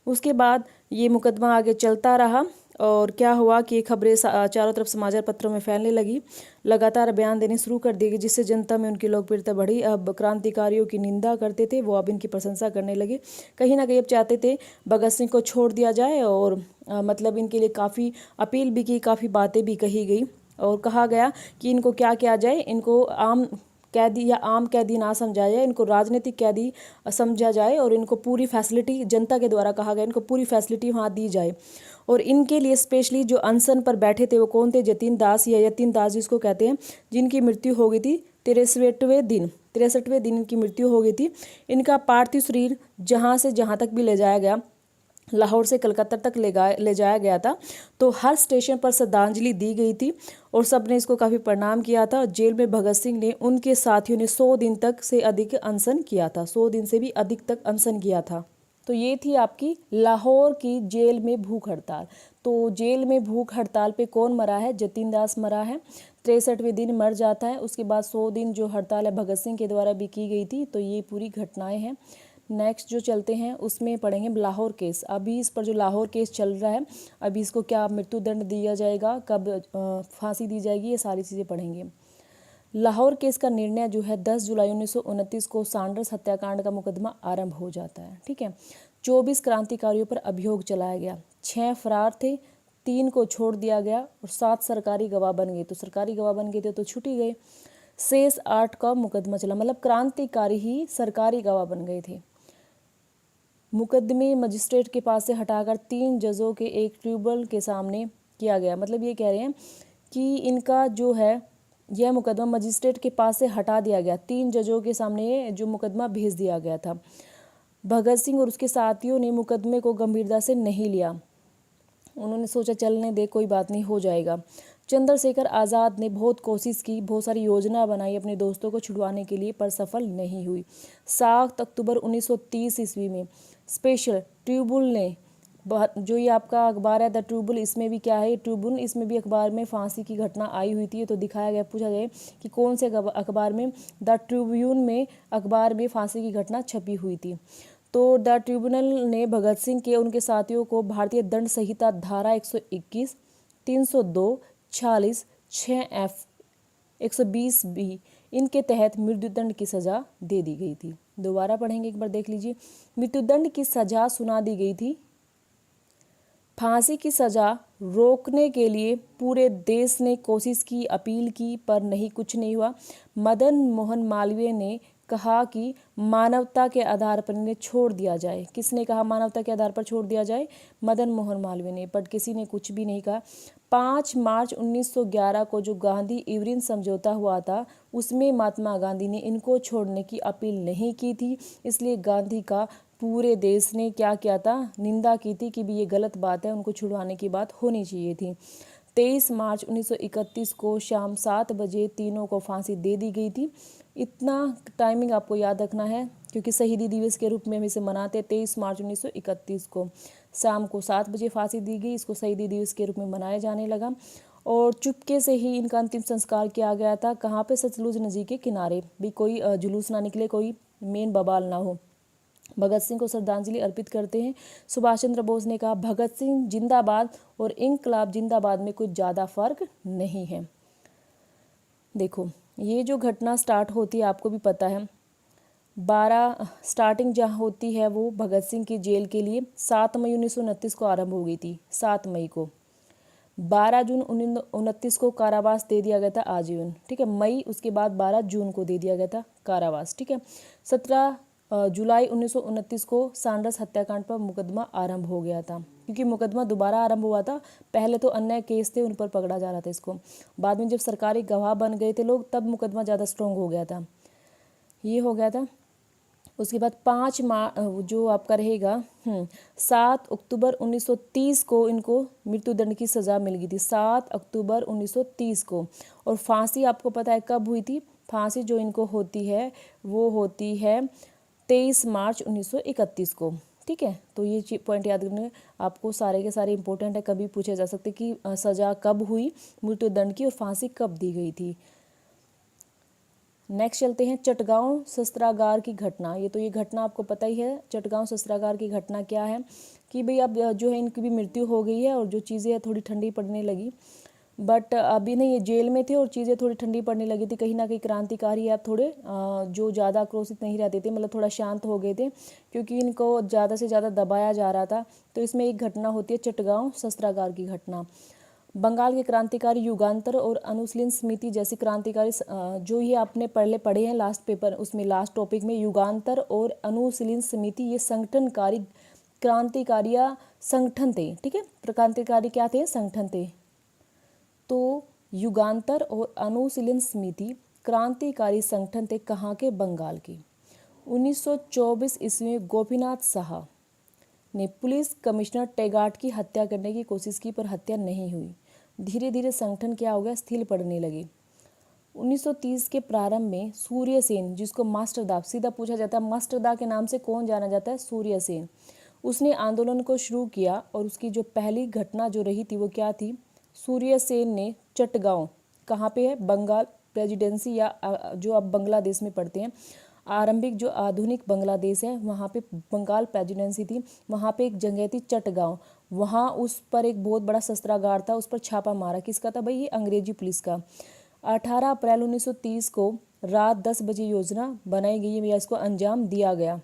उसके बाद ये मुकदमा आगे चलता रहा और क्या हुआ कि खबरें चारों तरफ समाचार पत्रों में फैलने लगी, लगातार बयान देने शुरू कर दिए, जिससे जनता में उनकी लोकप्रियता बढ़ी। अब क्रांतिकारियों की निंदा करते थे वो अब इनकी प्रशंसा करने लगे। कहीं ना कहीं अब चाहते थे भगत सिंह को छोड़ दिया जाए, और मतलब इनके लिए काफ़ी अपील भी की, काफ़ी बातें भी कही गई, और कहा गया कि इनको क्या किया जाए, इनको आम कैदी या आम कैदी ना समझा जाए, इनको राजनीतिक कैदी समझा जाए, और इनको पूरी फैसिलिटी, जनता के द्वारा कहा गया इनको पूरी फैसिलिटी वहाँ दी जाए। और इनके लिए स्पेशली जो अनशन पर बैठे थे वो कौन थे, जतीन दास या यतीन दास जिसको कहते हैं, जिनकी मृत्यु हो गई थी 63वें दिन इनकी मृत्यु हो गई थी। इनका पार्थिव शरीर जहाँ से जहाँ तक भी ले जाया गया, लाहौर से कलकत्ता तक ले जाया गया था, तो हर स्टेशन पर श्रद्धांजलि दी गई थी और सबने इसको काफ़ी प्रणाम किया था। जेल में भगत सिंह ने, उनके साथियों ने 100 दिन तक से अधिक अनशन किया था, 100 दिन से भी अधिक तक अनशन किया था। तो ये थी आपकी लाहौर की जेल में भूख हड़ताल। तो जेल में भूख हड़ताल पे कौन मरा है, जतीन दास मरा है, 63वें दिन मर जाता है। उसके बाद 100 दिन जो हड़ताल है भगत सिंह के द्वारा भी की गई थी। तो ये पूरी घटनाएं हैं। नेक्स्ट जो चलते हैं उसमें पढ़ेंगे लाहौर केस। अभी इस पर जो लाहौर केस चल रहा है, अभी इसको क्या मृत्युदंड दिया जाएगा, कब फांसी दी जाएगी, ये सारी चीज़ें पढ़ेंगे। लाहौर केस का निर्णय जो है 10 जुलाई 1929 को सैंडर्स हत्याकांड का मुकदमा आरंभ हो जाता है। ठीक है, 24 क्रांतिकारियों पर अभियोग चलाया गया, 6 फरार थे, 3 को छोड़ दिया गया और 7 सरकारी गवाह बन गए। तो सरकारी गवाह बन गए थे तो छूट ही गए। शेष 8 का मुकदमा चला, मतलब क्रांतिकारी ही सरकारी गवाह बन गए थे। मुकदमे मजिस्ट्रेट के पास से हटाकर 3 जजों के एक ट्रिब्यूनल के सामने किया गया। मतलब ये कह रहे हैं कि इनका जो है यह मुकदमा मजिस्ट्रेट के पास से हटा दिया गया, 3 जजों के सामने जो मुकदमा भेज दिया गया था। भगत सिंह और उसके साथियों ने मुकदमे को गंभीरता से नहीं लिया। उन्होंने सोचा चलने दे, कोई बात नहीं, हो जाएगा। चंद्रशेखर आज़ाद ने बहुत कोशिश की, बहुत सारी योजना बनाई अपने दोस्तों को छुड़वाने के लिए, पर सफल नहीं हुई। 7 अक्टूबर 1930 ईस्वी में स्पेशल ट्रिब्यूनल ने, जो ये आपका अखबार है द ट्रिब्यूनल, इसमें भी क्या है ट्रिब्यूनल, इसमें भी अखबार में फांसी की घटना आई हुई थी। तो दिखाया गया, पूछा गया कि कौन से अखबार में, द ट्रिब्यून में अखबार में फांसी की घटना छपी हुई थी। तो द ट्रिब्यूनल ने भगत सिंह के उनके साथियों को भारतीय दंड संहिता धारा 121, 302, 46, 6F, 120B इनके तहत मृत्युदंड की सजा दे दी गई थी। दोबारा पढ़ेंगे, एक बार देख लीजिए। मृत्युदंड की सजा सुना दी गई थी। फांसी की सजा रोकने के लिए पूरे देश ने कोशिश की, अपील की, पर नहीं, कुछ नहीं हुआ। मदन मोहन मालवीय ने कहा कि मानवता के आधार पर इन्हें छोड़ दिया जाए। किसने कहा मानवता के आधार पर छोड़ दिया जाए? मदन मोहन मालवीय ने, पर किसी ने कुछ भी नहीं कहा। 5 मार्च 1911 को जो गांधी इरविन समझौता हुआ था, उसमें महात्मा गांधी ने इनको छोड़ने की अपील नहीं की थी। इसलिए गांधी का पूरे देश ने क्या किया था? निंदा की थी कि भी ये गलत बात है, उनको छुड़वाने की बात होनी चाहिए थी। 23 मार्च 1931 को शाम 7 बजे तीनों को फांसी दे दी गई थी। इतना टाइमिंग आपको याद रखना है, क्योंकि शहीदी दिवस के रूप में हम इसे मनाते हैं। 23 मार्च 1931 को शाम को 7 बजे फांसी दी गई। इसको शहीदी दिवस के रूप में मनाया जाने लगा और चुपके से ही इनका अंतिम संस्कार किया गया था। कहाँ पे? सतलुज नदी के किनारे। भी कोई जुलूस ना निकले, कोई मेन बवाल ना हो। भगत सिंह को श्रद्धांजलि अर्पित करते हैं। सुभाष चंद्र बोस ने कहा, भगत सिंह जिंदाबाद और इंकलाब जिंदाबाद में कुछ ज़्यादा फर्क नहीं है। देखो, ये जो घटना स्टार्ट होती है, आपको भी पता है, 12 स्टार्टिंग जहाँ होती है वो भगत सिंह की जेल के लिए 7 मई 1929 को आरंभ हो गई थी। 7 मई को 12 जून 1929 को कारावास दे दिया गया था आजीवन, ठीक है। मई, उसके बाद 12 जून को दे दिया गया था कारावास, ठीक है। 17 जुलाई 1929 को सांडर्स हत्याकांड पर मुकदमा आरंभ हो गया था, क्योंकि मुकदमा दोबारा आरंभ हुआ था। पहले तो अन्य केस थे, उन पर पकड़ा जा रहा था इसको। बाद में जब सरकारी गवाह बन गए थे लोग, तब मुकदमा ज़्यादा स्ट्रॉन्ग हो गया था। ये हो गया था। उसके बाद 5 जो आपका रहेगा 7 अक्टूबर 1930 को इनको मृत्युदंड की सज़ा मिल गई थी। 7 अक्टूबर 1930 को। और फांसी आपको पता है कब हुई थी? फांसी जो इनको होती है वो होती है 23 मार्च 1931 को, ठीक है। तो ये पॉइंट याद रखना, आपको सारे के सारे इंपॉर्टेंट है, कभी पूछे जा सकते कि सज़ा कब हुई मृत्युदंड की और फांसी कब दी गई थी। नेक्स्ट चलते हैं, चटगांव शस्त्रागार की घटना। ये घटना आपको पता ही है। चटगांव शस्त्रागार की घटना क्या है कि भाई अब जो है इनकी भी मृत्यु हो गई है और जो चीज़ें है थोड़ी ठंडी पड़ने लगी। बट अभी नहीं, ये जेल में थे और चीज़ें थोड़ी ठंडी पड़ने लगी थी। कहीं ना कहीं क्रांतिकारी अब थोड़े जो ज़्यादा आक्रोशित नहीं रहते थे, मतलब थोड़ा शांत हो गए थे, क्योंकि इनको ज़्यादा से ज़्यादा दबाया जा रहा था। तो इसमें एक घटना होती है चटगांव शस्त्रागार की घटना। बंगाल के क्रांतिकारी युगांतर और अनुशीलन समिति जैसी क्रांतिकारी, जो ये आपने पढ़े हैं लास्ट पेपर, उसमें लास्ट टॉपिक में, युगांतर और अनुशीलन समिति ये संगठनकारी क्रांतिकारी संगठन थे, ठीक है। क्रांतिकारी क्या थे? संगठन थे। तो युगांतर और अनुशीलन समिति क्रांतिकारी संगठन थे। कहाँ के? बंगाल के। 1924 ईस्वी में गोपीनाथ साहा ने पुलिस कमिश्नर टेगाट की हत्या करने की कोशिश की, पर हत्या नहीं हुई। धीरे धीरे संगठन क्या हो गया? शिथिल पड़ने लगे। 1930 के प्रारंभ में सूर्य सेन, जिसको मास्टर दा, सीधा पूछा जाता है मास्टर दा के नाम से कौन जाना जाता है? सूर्य सेन। उसने आंदोलन को शुरू किया और उसकी जो पहली घटना जो रही थी वो क्या थी? सूर्य सेन ने चटगांव, कहाँ पे है? बंगाल प्रेसिडेंसी, या जो अब बांग्लादेश में पढ़ते हैं, आरंभिक जो आधुनिक बांग्लादेश है वहाँ पे बंगाल प्रेसिडेंसी थी। वहाँ पे एक जगह थी चटगांव, वहाँ उस पर एक बहुत बड़ा शस्त्रागार था, उस पर छापा मारा। किसका था भाई? ये अंग्रेजी पुलिस का। 18 अप्रैल 1930 को रात 10 बजे योजना बनाई गई या इसको अंजाम दिया गया।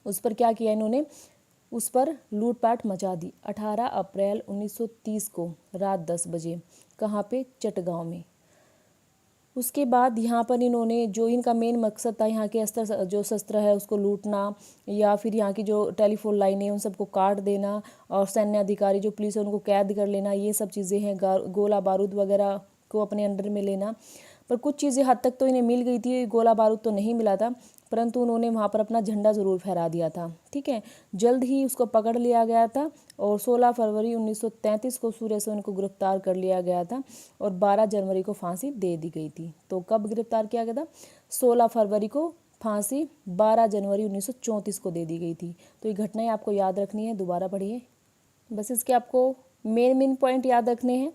उस पर क्या किया इन्होंने? उस पर लूटपाट मचा दी। 18 अप्रैल 1930 को रात 10 बजे। कहाँ पे? चटगांव में। उसके बाद यहाँ पर इन्होंने जो इनका मेन मकसद था, यहाँ के अस्त्र जो शस्त्र है उसको लूटना, या फिर यहाँ की जो टेलीफोन लाइनें हैं उन सबको काट देना, और सैन्य अधिकारी जो पुलिस है उनको कैद कर लेना, ये सब चीज़ें हैं। गोला बारूद वगैरह को अपने अंडर में लेना। पर कुछ चीज़ें हद तक तो इन्हें मिल गई थी, गोला बारूद तो नहीं मिला था, परंतु उन्होंने वहाँ पर अपना झंडा ज़रूर फहरा दिया था। ठीक है, जल्द ही उसको पकड़ लिया गया था और 16 फरवरी 1933 को सूर्य से उनको गिरफ्तार कर लिया गया था और 12 जनवरी को फांसी दे दी गई थी। तो कब गिरफ्तार किया गया था? 16 फरवरी को फांसी 12 जनवरी 1934 को दे दी गई थी। तो ये घटनाएं आपको याद रखनी है, दोबारा पढ़िए। बस इसके आपको मेन पॉइंट याद रखने हैं।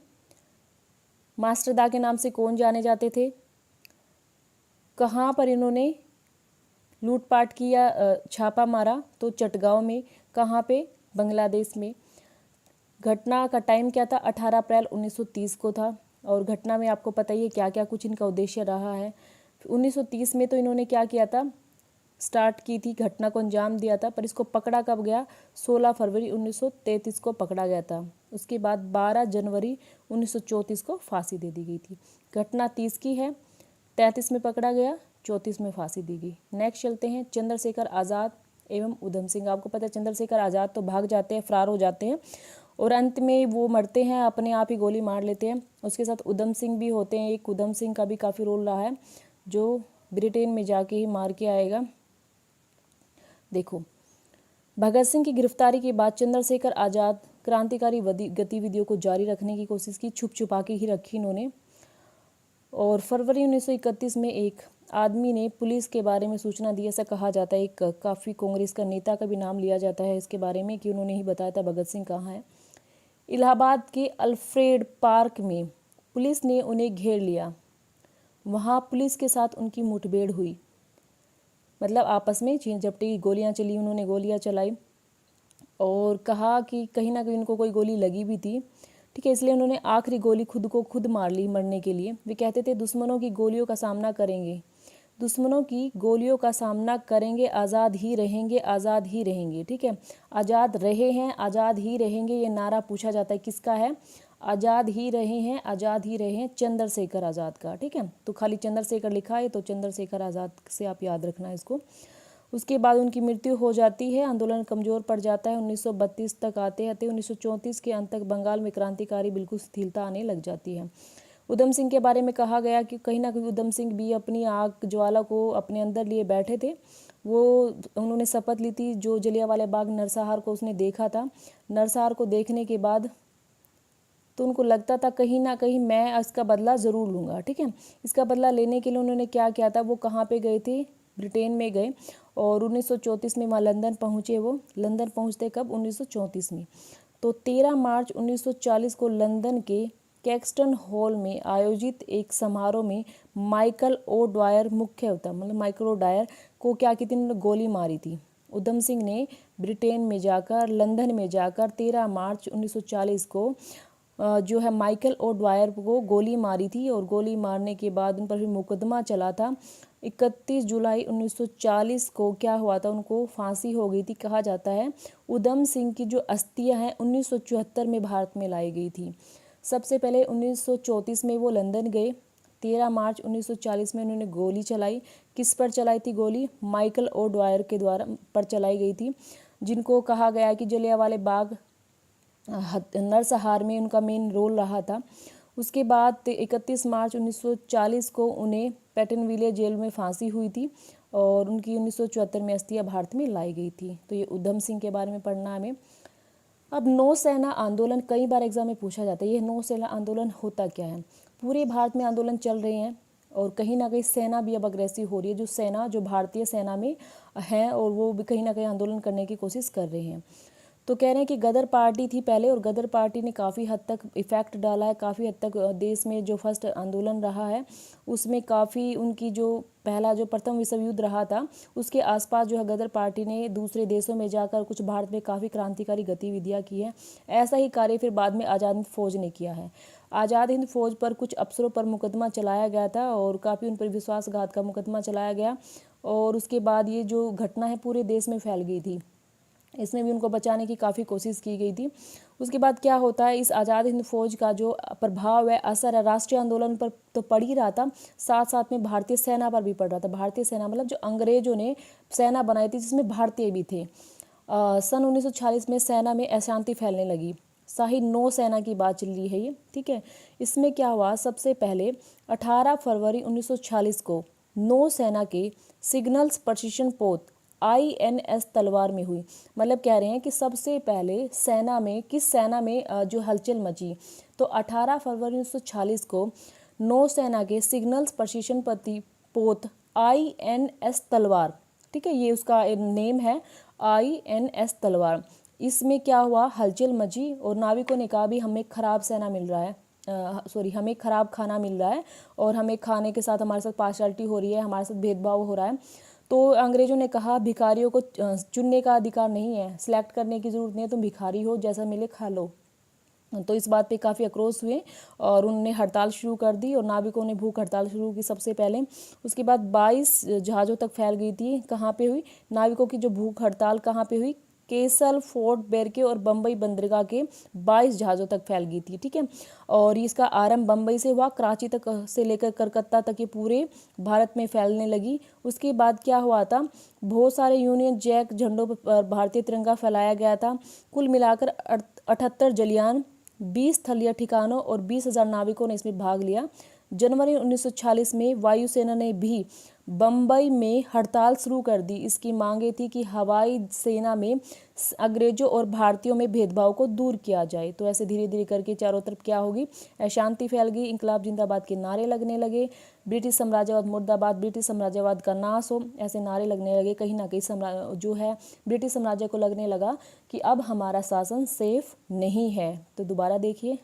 मास्टर दा के नाम से कौन जाने जाते थे? कहाँ पर इन्होंने लूटपाट किया, छापा मारा? तो चटगांव में। कहाँ पे? बांग्लादेश में। घटना का टाइम क्या था? 18 अप्रैल 1930 को था। और घटना में आपको पता ही है क्या क्या कुछ इनका उद्देश्य रहा है। 1930 में तो इन्होंने क्या किया था, स्टार्ट की थी, घटना को अंजाम दिया था, पर इसको पकड़ा कब गया? 16 फरवरी 1933 को पकड़ा गया था। उसके बाद 12 जनवरी 1934 को फांसी दे दी गई थी। घटना 30 की है, 33 में पकड़ा गया, 34 में फांसी दी गई। नेक्स्ट चलते हैं, चंद्रशेखर आज़ाद एवं उधम सिंह। आपको पता है चंद्रशेखर आज़ाद तो भाग जाते हैं, फरार हो जाते हैं और अंत में वो मरते हैं, अपने आप ही गोली मार लेते हैं। उसके साथ उधम सिंह भी होते हैं। एक उधम सिंह का भी काफ़ी रोल रहा है, जो ब्रिटेन में जाके ही मार के आएगा। देखो, भगत सिंह की गिरफ्तारी के बाद चंद्रशेखर आज़ाद क्रांतिकारी गतिविधियों को जारी रखने की कोशिश की, छुप छुपा के ही रखी इन्होंने। और फरवरी 1931 में एक आदमी ने पुलिस के बारे में सूचना दी। ऐसा कहा जाता है, एक काफ़ी कांग्रेस का नेता का भी नाम लिया जाता है इसके बारे में, कि उन्होंने ही बताया था भगत सिंह कहाँ है। इलाहाबाद के अल्फ्रेड पार्क में पुलिस ने उन्हें घेर लिया। वहाँ पुलिस के साथ उनकी मुठभेड़ हुई, मतलब आपस में छीन झपटी, गोलियां चली, उन्होंने गोलियां चलाई और कहा कि कहीं ना कहीं उनको कोई गोली लगी भी थी। ठीक है, इसलिए उन्होंने आखिरी गोली खुद को खुद मार ली मरने के लिए। वे कहते थे दुश्मनों की गोलियों का सामना करेंगे, दुश्मनों की गोलियों का सामना करेंगे, आज़ाद ही रहेंगे, आज़ाद ही रहेंगे। ठीक है, आज़ाद रहे हैं, आज़ाद ही रहेंगे, ये नारा पूछा जाता है किसका है? आज़ाद ही रहे हैं, आज़ाद ही रहे हैं, चंद्रशेखर आज़ाद का। ठीक है, तो खाली चंद्रशेखर लिखा है तो चंद्रशेखर आज़ाद से आप याद रखना है इसको। उसके बाद उनकी मृत्यु हो जाती है, आंदोलन कमज़ोर पड़ जाता है। 1932 तक आते आते 1934 के अंत तक बंगाल में क्रांतिकारी बिल्कुल शिथिलता आने लग जाती है। उधम सिंह के बारे में कहा गया कि कहीं ना कहीं उधम सिंह भी अपनी आग ज्वाला को अपने अंदर लिए बैठे थे। वो उन्होंने शपथ ली थी, जो जलियांवाला बाग नरसंहार को उसने देखा था, नरसंहार को देखने के बाद तो उनको लगता था कहीं ना कहीं मैं इसका बदला ज़रूर लूँगा। ठीक है, इसका बदला लेने के लिए उन्होंने क्या किया था, वो कहाँ पे गए थे? ब्रिटेन में गए और 1934 में वहाँ लंदन पहुँचे। वो लंदन पहुँचते कब? 1934 में। तो 13 मार्च 1940 को लंदन के कैक्सटन हॉल में आयोजित एक समारोह में माइकल ओ ड्वायर मुख्य होता, मतलब माइकल ओ डायर को क्या की थी? गोली मारी थी। उधम सिंह ने ब्रिटेन में जाकर, लंदन में जाकर 13 मार्च 1940 को जो है माइकल ओ ड्वायर को गोली मारी थी और गोली मारने के बाद उन पर फिर मुकदमा चला था। 31 जुलाई 1940 को क्या हुआ था? उनको फांसी हो गई थी। कहा जाता है उधम सिंह की जो अस्थियां हैं 1974 में भारत में लाई गई थी। सबसे पहले 1934 में वो लंदन गए। 13 मार्च 1940 में उन्होंने गोली चलाई। किस पर चलाई थी गोली? माइकल ओ ड्वायर के द्वारा पर चलाई गई थी, जिनको कहा गया है कि जलियांवाला बाग नरसंहार में उनका मेन रोल रहा था। उसके बाद 31 मार्च 1940 को उन्हें पैटनविले जेल में फांसी हुई थी और उनकी 1974 में अस्थियां भारत में लाई गई थी। तो ये उधम सिंह के बारे में पढ़ना हमें। अब नौसेना आंदोलन कई बार एग्जाम में पूछा जाता है। ये नौसेना आंदोलन होता क्या है? पूरे भारत में आंदोलन चल रहे हैं और कहीं ना कहीं सेना भी अब अग्रेसिव हो रही है। जो सेना, जो भारतीय सेना में है, और वो भी कहीं ना कहीं आंदोलन करने की कोशिश कर रहे हैं। तो कह रहे हैं कि गदर पार्टी थी पहले और गदर पार्टी ने काफ़ी हद तक इफ़ेक्ट डाला है। काफ़ी हद तक देश में जो फर्स्ट आंदोलन रहा है उसमें काफ़ी उनकी जो पहला जो प्रथम विश्व युद्ध रहा था उसके आसपास जो है गदर पार्टी ने दूसरे देशों में जाकर कुछ भारत में काफ़ी क्रांतिकारी गतिविधियां की हैं। ऐसा ही कार्य फिर बाद में आज़ाद हिंद फौज ने किया है। आज़ाद हिंद फौज पर कुछ अफसरों पर मुकदमा चलाया गया था और काफ़ी उन पर विश्वासघात का मुकदमा चलाया गया और उसके बाद ये जो घटना है पूरे देश में फैल गई थी। इसमें भी उनको बचाने की काफ़ी कोशिश की गई थी। उसके बाद क्या होता है, इस आज़ाद हिंद फौज का जो प्रभाव है, असर है, राष्ट्रीय आंदोलन पर तो पड़ ही रहा था, साथ साथ में भारतीय सेना पर भी पड़ रहा था। भारतीय सेना मतलब जो अंग्रेजों ने सेना बनाई थी जिसमें भारतीय भी थे। सन 1946 में सेना में अशांति फैलने लगी। शाही नौसेना की बात चल रही है ये, ठीक है। इसमें क्या हुआ, सबसे पहले 18 फरवरी 1946 को नौसेना के सिग्नल्स प्रशिक्षण पोत INS तलवार में हुई। मतलब कह रहे हैं कि सबसे पहले सेना में, किस सेना में जो हलचल मची, तो 18 फरवरी 1946 को नौसेना के सिग्नल्स प्रशिक्षण पोत INS तलवार, ठीक है, ये उसका नेम है, INS तलवार। इसमें क्या हुआ, हलचल मची और नाविकों ने कहा भी हमें खराब सेना मिल रहा है, हमें खराब खाना मिल रहा है और हमें खाने के साथ हमारे साथ पार्शलिटी हो रही है, हमारे साथ भेदभाव हो रहा है। तो अंग्रेजों ने कहा भिखारियों को चुनने का अधिकार नहीं है, सिलेक्ट करने की ज़रूरत नहीं है, तुम भिखारी हो, जैसा मिले खा लो। तो इस बात पे काफ़ी आक्रोश हुए और उन्होंने हड़ताल शुरू कर दी और नाविकों ने भूख हड़ताल शुरू की सबसे पहले। उसके बाद 22 जहाज़ों तक फैल गई थी। कहाँ पे हुई नाविकों की जो भूख हड़ताल, कहाँ पे हुई, केसल, फोर्ट बेरके और बम्बई बंदरगाह के 22 जहाज़ों तक फैल गई थी, ठीक है। और इसका आरंभ बम्बई से हुआ, कराची तक से लेकर कलकत्ता तक ये पूरे भारत में फैलने लगी। उसके बाद क्या हुआ था, बहुत सारे यूनियन जैक झंडों पर भारतीय तिरंगा फैलाया गया था। कुल मिलाकर 78 जलियान, 20 स्थलीय ठिकानों और 20,000 नाविकों ने इसमें भाग लिया। जनवरी 1946 में वायुसेना ने भी बम्बई में हड़ताल शुरू कर दी। इसकी मांगे थी कि हवाई सेना में अंग्रेजों और भारतीयों में भेदभाव को दूर किया जाए। तो ऐसे धीरे धीरे करके चारों तरफ क्या होगी, अशांति फैल गई, इंकलाब जिंदाबाद के नारे लगने लगे, ब्रिटिश साम्राज्यवाद मुर्दाबाद, ब्रिटिश साम्राज्यवाद का नाश हो, ऐसे नारे लगने लगे। कहीं ना कहीं जो है ब्रिटिश साम्राज्य को लगने लगा कि अब हमारा शासन सेफ नहीं है। तो दोबारा देखिए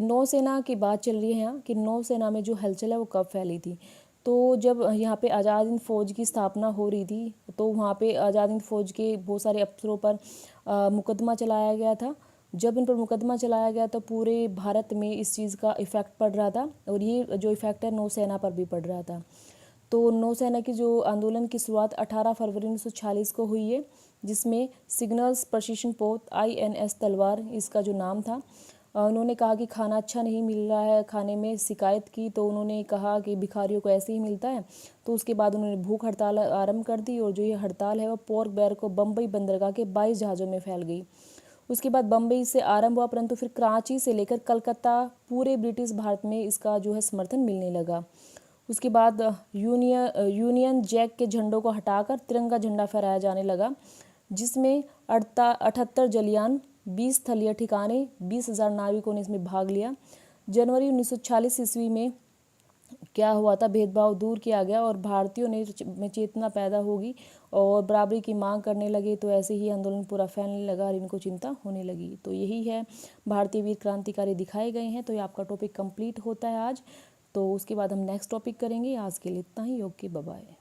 नौसेना की बात चल रही है यहाँ कि नौसेना में जो हलचल है वो कब फैली थी। तो जब यहाँ पे आज़ाद हिंद फौज की स्थापना हो रही थी तो वहाँ पे आज़ाद हिंद फौज के बहुत सारे अफसरों पर मुकदमा चलाया गया था। जब इन पर मुकदमा चलाया गया तो पूरे भारत में इस चीज़ का इफ़ेक्ट पड़ रहा था और ये जो इफ़ेक्ट है नौसेना पर भी पड़ रहा था। तो नौसेना की जो आंदोलन की शुरुआत 18 फरवरी 1946 को हुई है, जिसमें सिग्नल्स प्रशिक्षण पोत INS तलवार इसका जो नाम था। उन्होंने कहा कि खाना अच्छा नहीं मिल रहा है, खाने में शिकायत की, तो उन्होंने कहा कि भिखारियों को ऐसे ही मिलता है। तो उसके बाद उन्होंने भूख हड़ताल आरंभ कर दी और जो ये हड़ताल है वो पोर्ट ब्लेयर को बम्बई बंदरगाह के 22 जहाज़ों में फैल गई। उसके बाद बम्बई से आरंभ हुआ, परंतु फिर कराची से लेकर कलकत्ता पूरे ब्रिटिश भारत में इसका जो है समर्थन मिलने लगा। उसके बाद यूनियन जैक के झंडों को हटाकर तिरंगा झंडा फहराया जाने लगा, जिसमें 78 जलियान, 20 स्थलीय ठिकाने, 20,000 नाविकों ने इसमें भाग लिया। जनवरी 1946 ईस्वी में क्या हुआ था, भेदभाव दूर किया गया और भारतीयों में चेतना पैदा होगी और बराबरी की मांग करने लगे। तो ऐसे ही आंदोलन पूरा फैलने लगा और इनको चिंता होने लगी। तो यही है, भारतीय वीर क्रांतिकारी दिखाए गए हैं। तो ये आपका टॉपिक कंप्लीट होता है आज। तो उसके बाद हम नेक्स्ट टॉपिक करेंगे। आज के लिए इतना ही। Okay, bye bye.